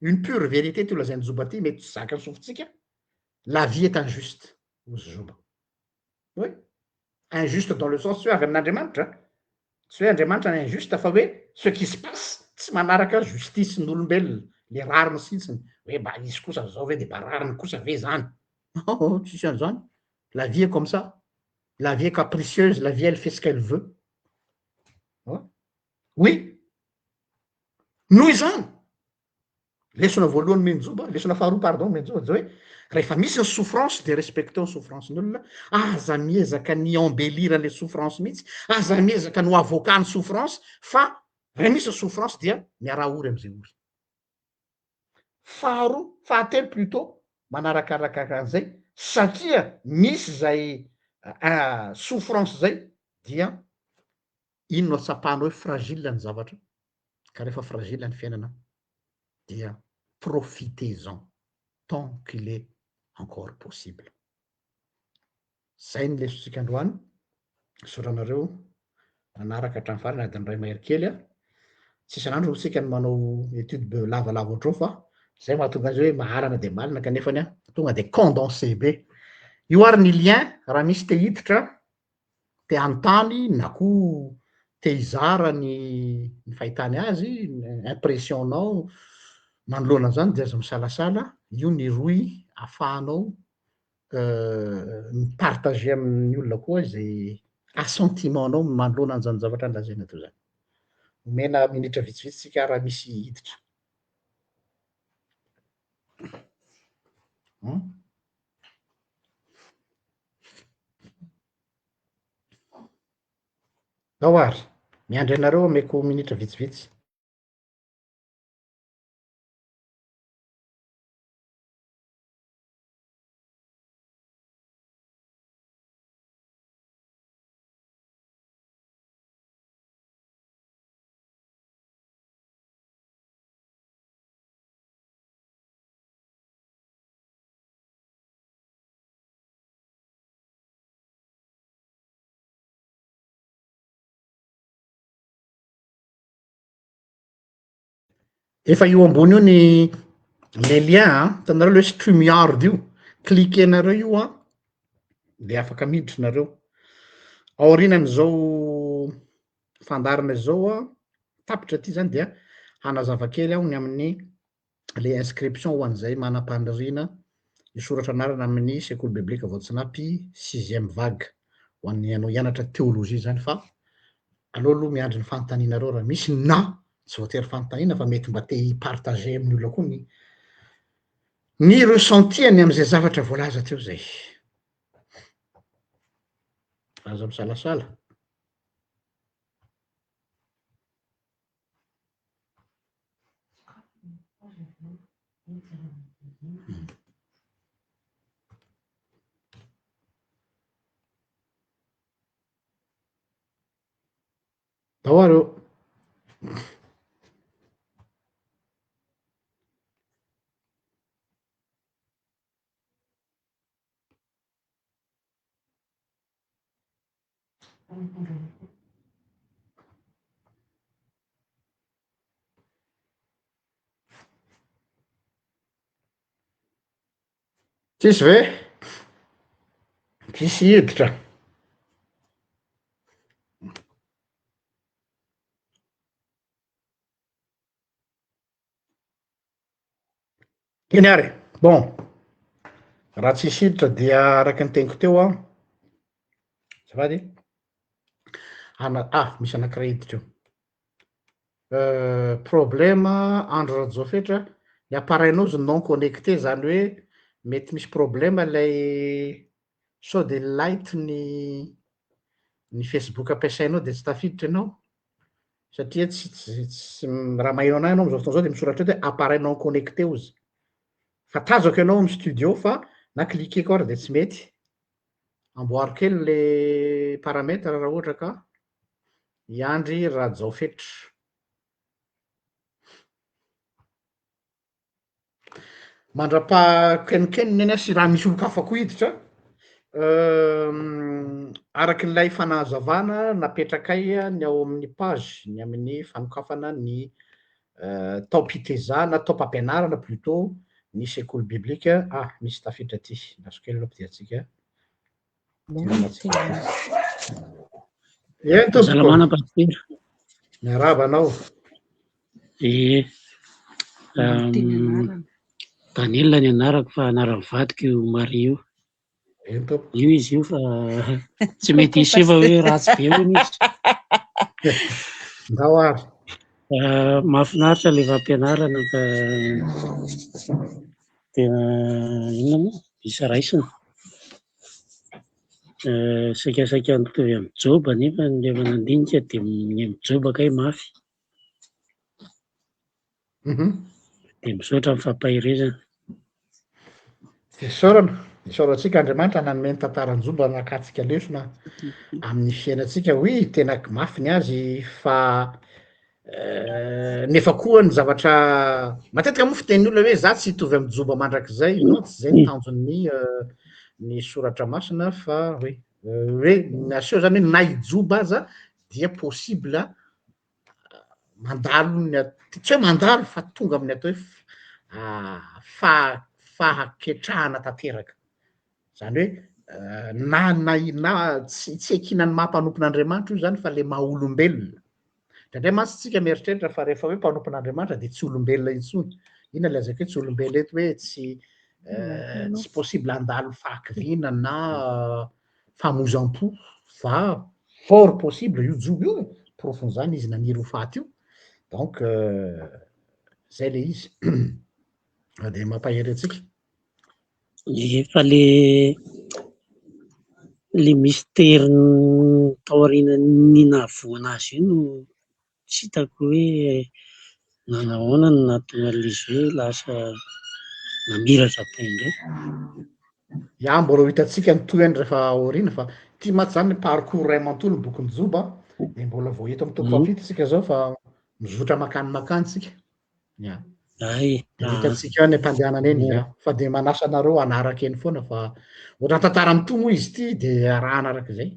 une pure vérité ty lazainy joba ty mety tsy zaka ny sofintsika la vie est injuste ozy joba oui injuste dans le sens tsy hoe avy amin'andriamanitra tsy hoe andriamanitra ny injuste fa hoe ce qui se passe tsy manaraka justice n'olombelona le rariny sitsiny hoe mba izy kosa zao ve de mba rariny kosa ve zany tsisy an'zany la vie est comme ça la vie est capricieuse la vie elle fait ce qu'elle veut oui noho izany lesona voalohany menjoba lesona faharoa pardon menjoba de hoe rehefa misy ny souffrance de respecteo ny souffrance ny olona aza miezaka ny embelira le souffrance mihitsy aza miezaka no avoka ny souffrance fa raha misy ny souffrance dia miara ory am'izay ory faharoa fahatelo plutôt manarakarak'an'izay satria misy zay souffrance zay dia ino no atsapahanao hoe fragile ny zavatra ka rehefa fragile ny fiainana dia profitez-en tant qu'il est encore possible zay ny lesontsika androany soranareo nanaraka hatramy farany adiny ray mahery kely a tsisy anandro tsika ny manao étude be lavalava ohatrao fa zay mahatonga azy hoe mahalana de malina kanefany a tonga de condensé be io ary ny lien raha misy te hiditra te antany na koa te hizara ny fahitany azy impressionnao manoloana zany de aza misalasala io ny roy ahafahanao mipartager amin'ny olona koa zay assentimentanao manoloana an'izany zavatra nlazaina teo zany omena minitra vitsivitsy tsika raha misy hiditra ao ary miandry anareo ameko minitra vitsivitsy efa io ambony io ny le lien a tanareo le hoe StreamYard io cliquenareo io a de afaka miditra nareo aorinan'izao fandarana zao a tapitra ty zany dia hanazava kely aho ny amin'ny le inscription ho an'izay manam-paniriana isoratra anarana amin'ny sekoly biblika voatsinapy 6e vague ho an'ny anao hianatra théologie zany fa aleoaloha miandry ny fanontanianareo raha misy na tsy voatery fanontaniana fa mety mba te hipartager amin'ny olona koa ny ressentiany am'izay zavatra voalaza teo zay aza misalasala ao areo tsisy ve tsisy hiditra iny ary bon raha tsisy hiditra dia araky ny teniko teo a zafady misy anakiray hiditra eo problema andro rajofetra ny appareil-nao izy non connecté zany hoe mety misy problema lay sao de light ny Facebook ampiasainao de tsy tafiditra ianao satria tsy raha mahaino anahy anao am'zao fotoana zao de misoratra eto hoe appareil non connecté ozy fa tazako ianao amy studio fa na cliqueko ary de tsy mety amboaro kely le paramètre raha ohatra ka Iandry Rajaofetra. Mandrapaha-kenikeny eny sy raha misy olokafako hiditra araky n'ilay fanahazavana napetrakay ny ao amin'ny page ny amin'ny fanokafana ny taom-pitezana taom-pampianarana plutôt ny sekoly biblika misy tafiditra ty naso kely aloha ampidiantsika salamana pasteur miaraba anao Daniel ny anarako fa anarany vadiko io Mario io izy io fa tsy mety hisy fa hoe ratsy be hono izy ndao ary mahafinaritra le fampianarana fa tena inona moa isa raisina saikasaiky mitovy amin'ny joba nefa le manandinika de ny amin'ny joba kay mafy de misaotra amin'ny fampahirezana isaorantsika Andriamanitra nanome ny tantaran-joba nakatsika lesona amin'ny fiainatsika hoy tena mafy ny azy fa nefa koa ny zavatra matetika moa fitenin'ny olona hoe za tsy hitovy amin'ny joba mandrakizay non tsy zay ny tanjon'ny ny soratra masina fa hoe naseho zany hoe na hijoba aza dia possible mandalo tsy hoe mandalo fa tonga amin'ny atao hoe fahaketrahana tanteraka zany hoe na tsy ekinany maha-mpanompon'Andriamanitra io zany fa le maha olombelona ndray mantsy tsika mieritreritra fa rehefa hoe mpanompon'Andriamanitra de tsy olombelona intsony ina le azaka hoe tsy olombelona eto hoe tsy possible handalo fahakiviana na famozam-po fa fort possible io jobo io profon'izany izy naniry ho faty io donc zay le izy de mampahery atsika efa le mystère taorian'ny nahavoana azy io no tsy hitako hoe nanahoana no nahatonga an'izy hoe lasa namiratra be indray mbola ho hitatsika ny tohany rehefa aoriana fa ty maty zany parcours ray amanontolo ny bokin'ny joba de mbola vao hita amy toko fafito tsika zao fa mizotra makany tsika hitatsika ny ampandehanana eny fa de manasa anareo anaraka eny foana fa ohatran'ny tantara mito moa izy ty de arahana arak'izay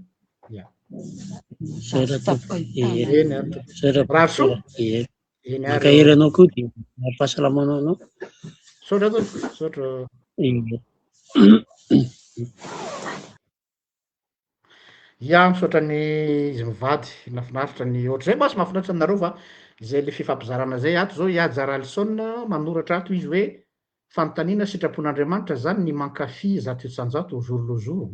makahery anao koa de mampahasalamanao anao saotra misaotra ny izy mivady mahafinaritra ny ohatr'izay masy mahafinaritra aminareo fa zay le fifampizarana zay ato zao Iajara Alisson manoratra ato izy hoe fanontaniana sitrapon'Andriamanitra zany ny mankafy zato isan-jato au jour le jour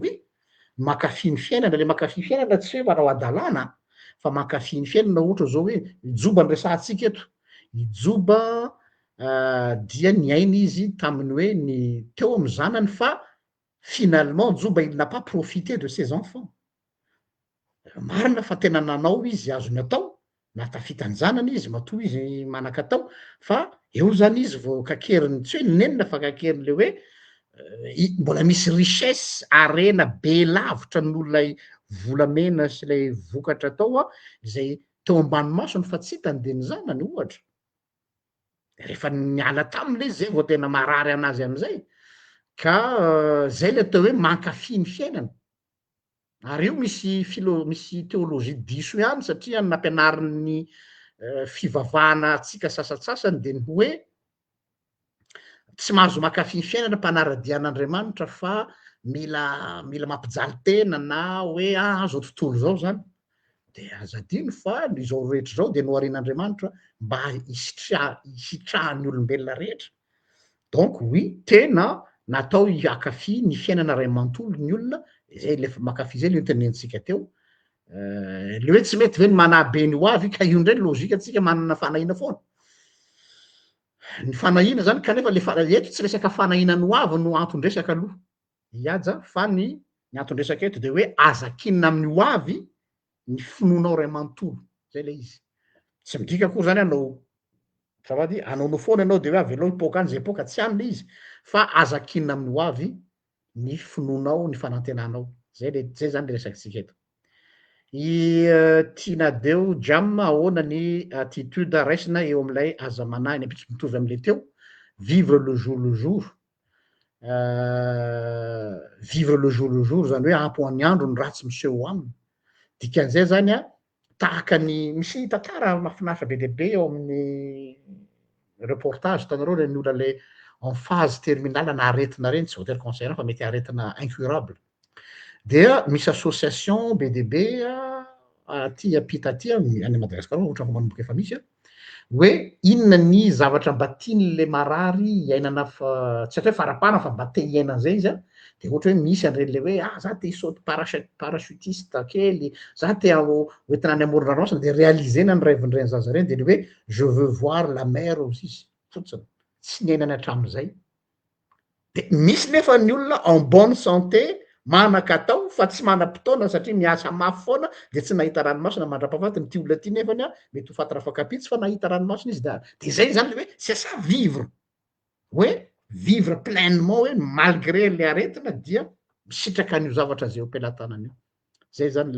mankafy ny fiainana le mankafy fiainana tsy hoe manao adalàna fa mankafy ny fiainana ohatra zao hoe ijoba ny resantsika eto ijoba dia ny aina izy taminy hoe ny teo amy zanany fa finalement joba il n'a pas profité de ses enfants marina fa tena nanao izy azony atao natafitany zanany izy matoa izy manan-katao fa eo zany izy vao kakeriny tsy hoe nenina fa kakeriny le hoe mbola misy richesse arena be lavitra n'olonay volamena sy lay vokatra atao izay teo ambanomasony fa tsy hitany de ny zanany ohatra rehefa niala taminy izy zay vao tena marary anazy am'izay ka zay le atao hoe mankafy ny fiainana Ary io misy teolojia diso ihany satria nampianarin'ny fivavahana atsika sasatsasany de ny hoe tsy mahazo makafy ny fiainana mpanaradian'Andriamanitra fa mila mampijaly tena na hoe zao tontolo zao zany de azadino fa izao rehetra zao de noharian'Andriamanitra mba hitrahan'ny olombelona rehetra. Donc oui, tena natao hiakafy ny fiainana ray amanontolo ny olona, zay le makafy zay le notenenintsika teo. Le hoe tsy mety ve ny manabe ny hoavy ka io ndray lôzika atsika manana fanahina foana. Ny fanahina zany kanefa eto tsy resaka fanahina ny hoavy no antondresaka aloha iaja fa ny antondresaka eto de hoe azakinina amin'ny hoavy ny finoanao ray amanontolo, zay le izy. Tsy midika koa zany anao zavady anaonao foana ianao de hoe avelao hipoaka any zay hipoaka, tsy any le izy fa azakinina amin'ny hoavy ny finoanao, ny fanantenanao. Zay zany le resakantsika eto. Tianadeo Jam ahoana ny attitude raisina eo amin'ilay aza manahy ny mitovy am'le teo, vivre le jour vivre le jour zany hoe ampo any andro ny ratsy miseho aminy. Dikan'izay zany tahaka ny misy tantara mahafinaritra be deaibe eo amin'ny reportage hitanareo ny olona le en phase terminale na aretina reny tsy voatery cancer fa mety aretina incurable. Dia misy association be deaibe aty ampita aty any Madagasikara ohatra fa manomboka efa misy hoe inona ny zavatra mba tian'le marary iainana tsy atao hoe farapana fa mba te hiainan'izay izy de ohatra hoe misy an'ireny le hoe za te hisaute parachutiste kely, za te hoentina any amoron-dranomasina de réalisena ny rêve-n'ireny zaza reny de le hoe je veux voir la mer aux izy fotsiny tsy niainany hatramin'izay. De misy nefa ny olona en bonne santé manan-katao fa tsy manam-potoana satria miasa mafy foana de tsy nahita ranomasina mandra-pahafatiny ty olona ty nefany mety ho faty rafakapitsy fa nahita ranomasina izy de zay zany le hoe c'est ça vivre, hoe vivre pleinement hoe malgré le aretina dia misitraka an'io zavatra zay am-pelantanany io. Zay zany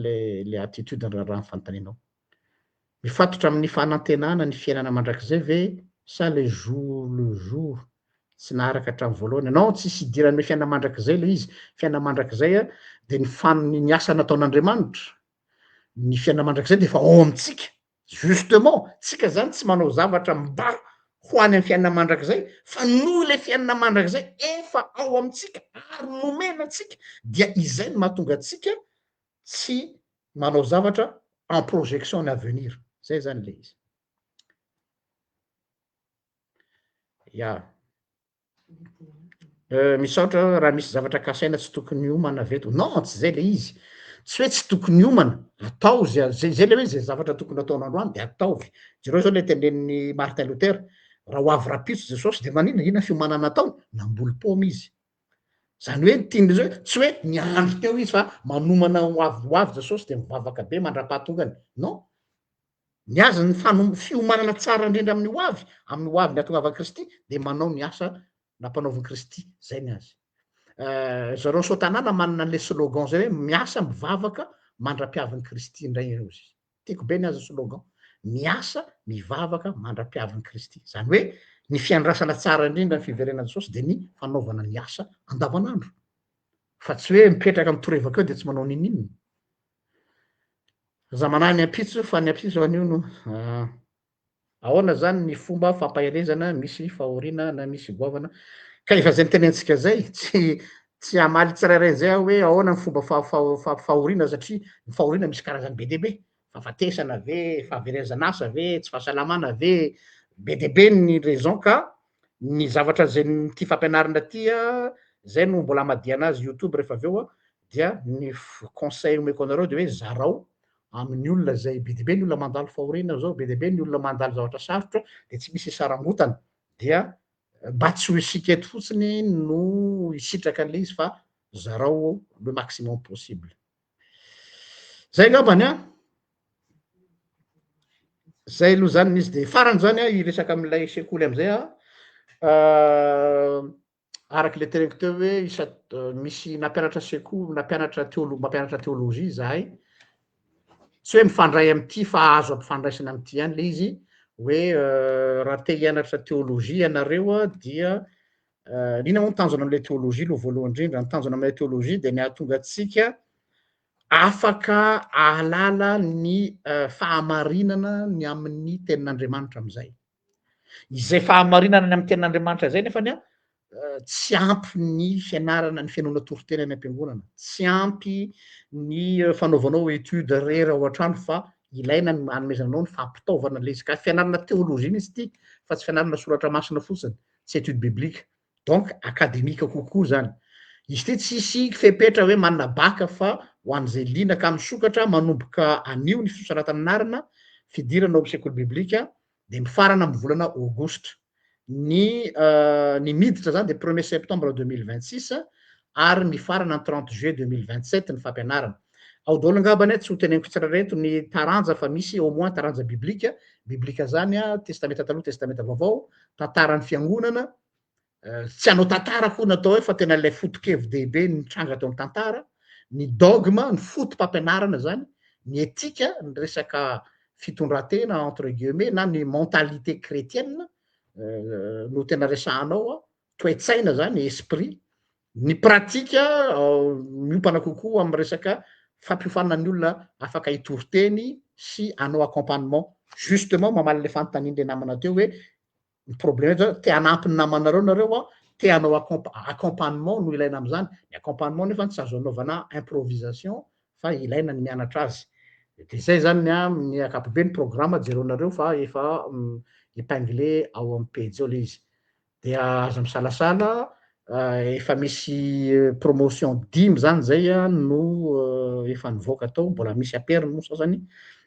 le attitude raha nyfanotaninao. Mifatotra amin'ny fanantenana ny fiainana mandrakizay ve sa le jour tsy naharaka hatramin'ny voalohany. Non, tsisy idirany hoe fiainana mandrakizay le izy. Fiainana mandrakizay de ny asa nataon'Andriamanitra. Ny fiainana mandrakizay de efa ao amintsika. Justement, tsika zany tsy manao zavatra mba ho any amin'ny fiainana mandrakizay fa noho le fiainana mandrakizay efa ao amintsika ary nomena antsika dia izay no mahatonga antsika tsy manao zavatra en projection ny avenir. Zay zany le izy. Misaotra raha misy zavatra kasaina tsy tokony hiomana veto. Non, tsy zay le izy. Tsy hoe tsy tokony hiomana, atao zay le hoe zay zavatra tokony ataonao androany de ataovy. Jereo zao le tenenin'ny Martin Luther, raha ho avy rapitso Jesosy de inona fiomanana ataony? Namboly paoma izy. Zany hoe tian'izy hoe tsy hoe niandry teo izy fa manomana hoavy Jesosy de mivavaka be mandra-pahatongany. Non. Ny azy ny fiomanana tsara indrindra amin'ny hoavy ny ahatongavany Kristy de manao ny asa nampanaoviny Kristy. Zay ny azy. Zareo Sotanana manana an'le slogan zay hoe miasa mivavaka mandra-piavin'ny Kristy indray ireo izy. Tiako be ny azy slogan. Miasa mivavaka mandra-piavin'ny Kristy. Zany hoe ny fiandrasana tsara indrindra ny fiverenana Jesosy de ny fanaovana ny asa andavanandro. Fa tsy hoe mipetraka mitorevaka eo de tsy manao ninina. Zamanahy ny ampitso fa ny ampitso an'io no ahoana zany ny fomba fampaherezana misy fahoriana na misy goavana. Ka efa zay nitenentsika zay tsy amaly tsirairay zay hoe ahoana ny fomba fahoriana satria ny fahoriana misy karazany be deaibe. Fahafatesana ve, fahaverezana asa ve, tsy fahasalamana ve, be deaibe ny raison ka ny zavatra zay ty fampianarana ty zay no mbola amadia anazy YouTube rehefa aveo dia ny conseil omeko anareo de hoe zarao amin'ny olona zay be deaibe ny olona mandalo fahoriana zao, be deaibe ny olona mandalo zavatra sarotra de tsy misy sarangotana dia mba tsy ho isika eto fotsiny no hisitraka an'le izy fa zarao le maximum possible. Zay angambany zay aloha zany izy de farany zany iresaka amin'ilay sekoly am'izay araky le teneniko teo hoe misy nampianatra sekoly, mampianatra teolojia zahay. Tsy hoe mifandray am'ty fa azo ampifandraisana am'ty ihany le izy hoe raha te hianatra teolojia ianareo dia inona moa ny tanjona am'le teolojia aloha voalohany indrindra, ny tanjona am'le teolojia de ny ahatonga antsika afaka ahalala ny fahamarinana ny amin'ny tenin'Andriamanitra am'izay. Izay fahamarinana ny amin'ny tenin'Andriamanitra zay nefany tsy ampy ny fianarana ny fianoana toriteny any am-piangonana, tsy ampy ny fanaovanao étude rera ao an-trano fa ilaina ny hanomezanao ny fampitaovana le izy ka fianarana teôlôzia izy ity fa tsy fianarana soratra masina fotsiny, tsy étude biblique, donc akademika kokoa zany. Izy ity tsisy fepetra hoe manana baka fa ho an'izay liana ka misokatra manomboka anio ny fisoratana anarana fidirana ao am'sekoly biblika de mifarana amin'ny volana aogositra. Ny miditra zany de 1er septembre 2026 ary mifarana ny 30 juillet 2027 ny fampianarana. Ao daholo angambany tsy ho teneniko tsiraireto ny taranja fa misy au moins taranja biblika zany testamenta taloha testamenta vaovao, tantaran'ny fiangonana, tsy hanao tantara koa natao hoe fa tena lay foto-kevin-dehibe nitranga tao amin'ny tantara, ny dogma, ny fotom-pampianarana zany, ny etika, ny resaka fitondran-tena entre guillemets na ny mentalité chrétienne no tena resahanao, toe-tsaina zany esprit, ny pratika miompana kokoa amin'ny resaka fampiofanana ny olona afaka hitory-teny sy hanao accompagnement justement mamaly le fanontanian'le namana teo hoe ny problème zao te hanampy ny namanareo nareo te hanao accompagnement no ilaina am'zany. Ny accompagnement nefa tsy azo anaovana improvisation fa ilaina ny mianatra azy. De zay zany ny akapobe ny programma jeronareo fa efa épinglé ao amin'ny page ao le izy. De aza misalasala efa misy promotion 5 zany zay no efa nivoaka tao, mbola misy aperiny moa sasany,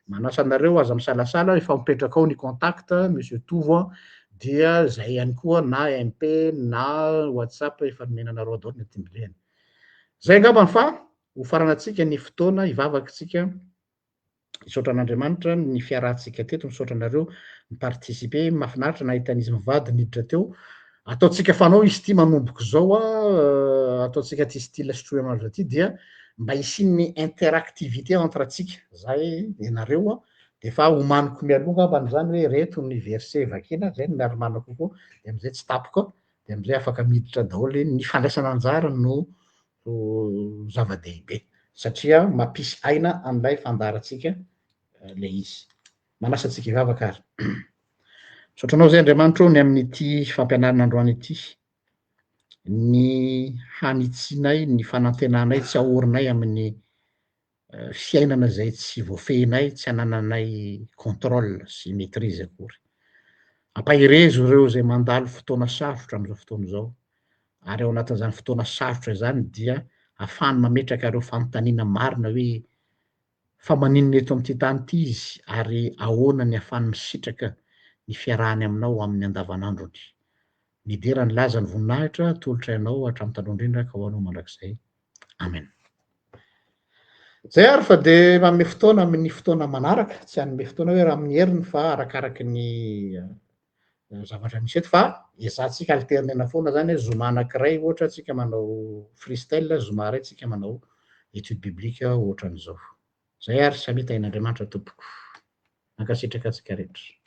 manasa anareo aza misalasala efa mipetraka ao ny contact monsieur Tovo dia zay ihany koa na MP na WhatsApp efa nomenanareo daholo ny atimbileny. Zay angambany fa ho faranatsika ny fotoana ivavakintsika misaotra an'Andriamanitra ny fiarahantsika teto, misaotra anareo ny participer, mahafinaritra nahita an'izy mivady niditra teo. Ataontsika fanao izy ity manomboka zao ataontsika ty style instrument ty dia mba hisian'ny interactivité entre atsika zay ianareo de fa homaniko mialoha ngambany zany hoe reto ny verset vakina zay no miaro manako koa de am'izay tsy tapoka de am'izay afaka miditra daholo ny fandraisana anjara no zava-dehibe satria mampisy aina am'ilay fandaratsika le izy. Manasa antsika hivavaka ary. Misaotranao zay Andriamanitra ny amin'ity fampianarana androany ity, ny hanitsinay, ny fanantenanay, tsy ahorinay amin'ny fiainana zay tsy voafehinay, tsy hanananay contrôle sy maîtrise akory. Ampahirezo ireo zay mandalo fotoana sarotra am'izao fotoana zao, ary ao anatin'izany fotoana sarotra zany dia ahafahany mametraka ireo fanontaniana marina hoe fa maninona eto am'ty tany ty izy ary ahoana ny ahafahany misitraka ny fiarahany aminao amin'ny andavanandrony. Ny dera ny laza ny voninahitra tolotra ianao hatramin'ny taloha indrindra ka ho anao mandrakizay. Amen. Zay ary fa de manome fotoana amin'ny fotoana manaraka, tsy hanome fotoana hoe raha amin'ny heriny fa arakaraky ny zavatra misy eto fa ezahantsika alternena foana zany hoe zoma anankiray ohatra tsika manao freestyle, zoma ray tsika manao étude biblique ohatran'izao. Zay ary samy hita ain'Andriamanitra tompoko. Mankasitraka antsika rehetra.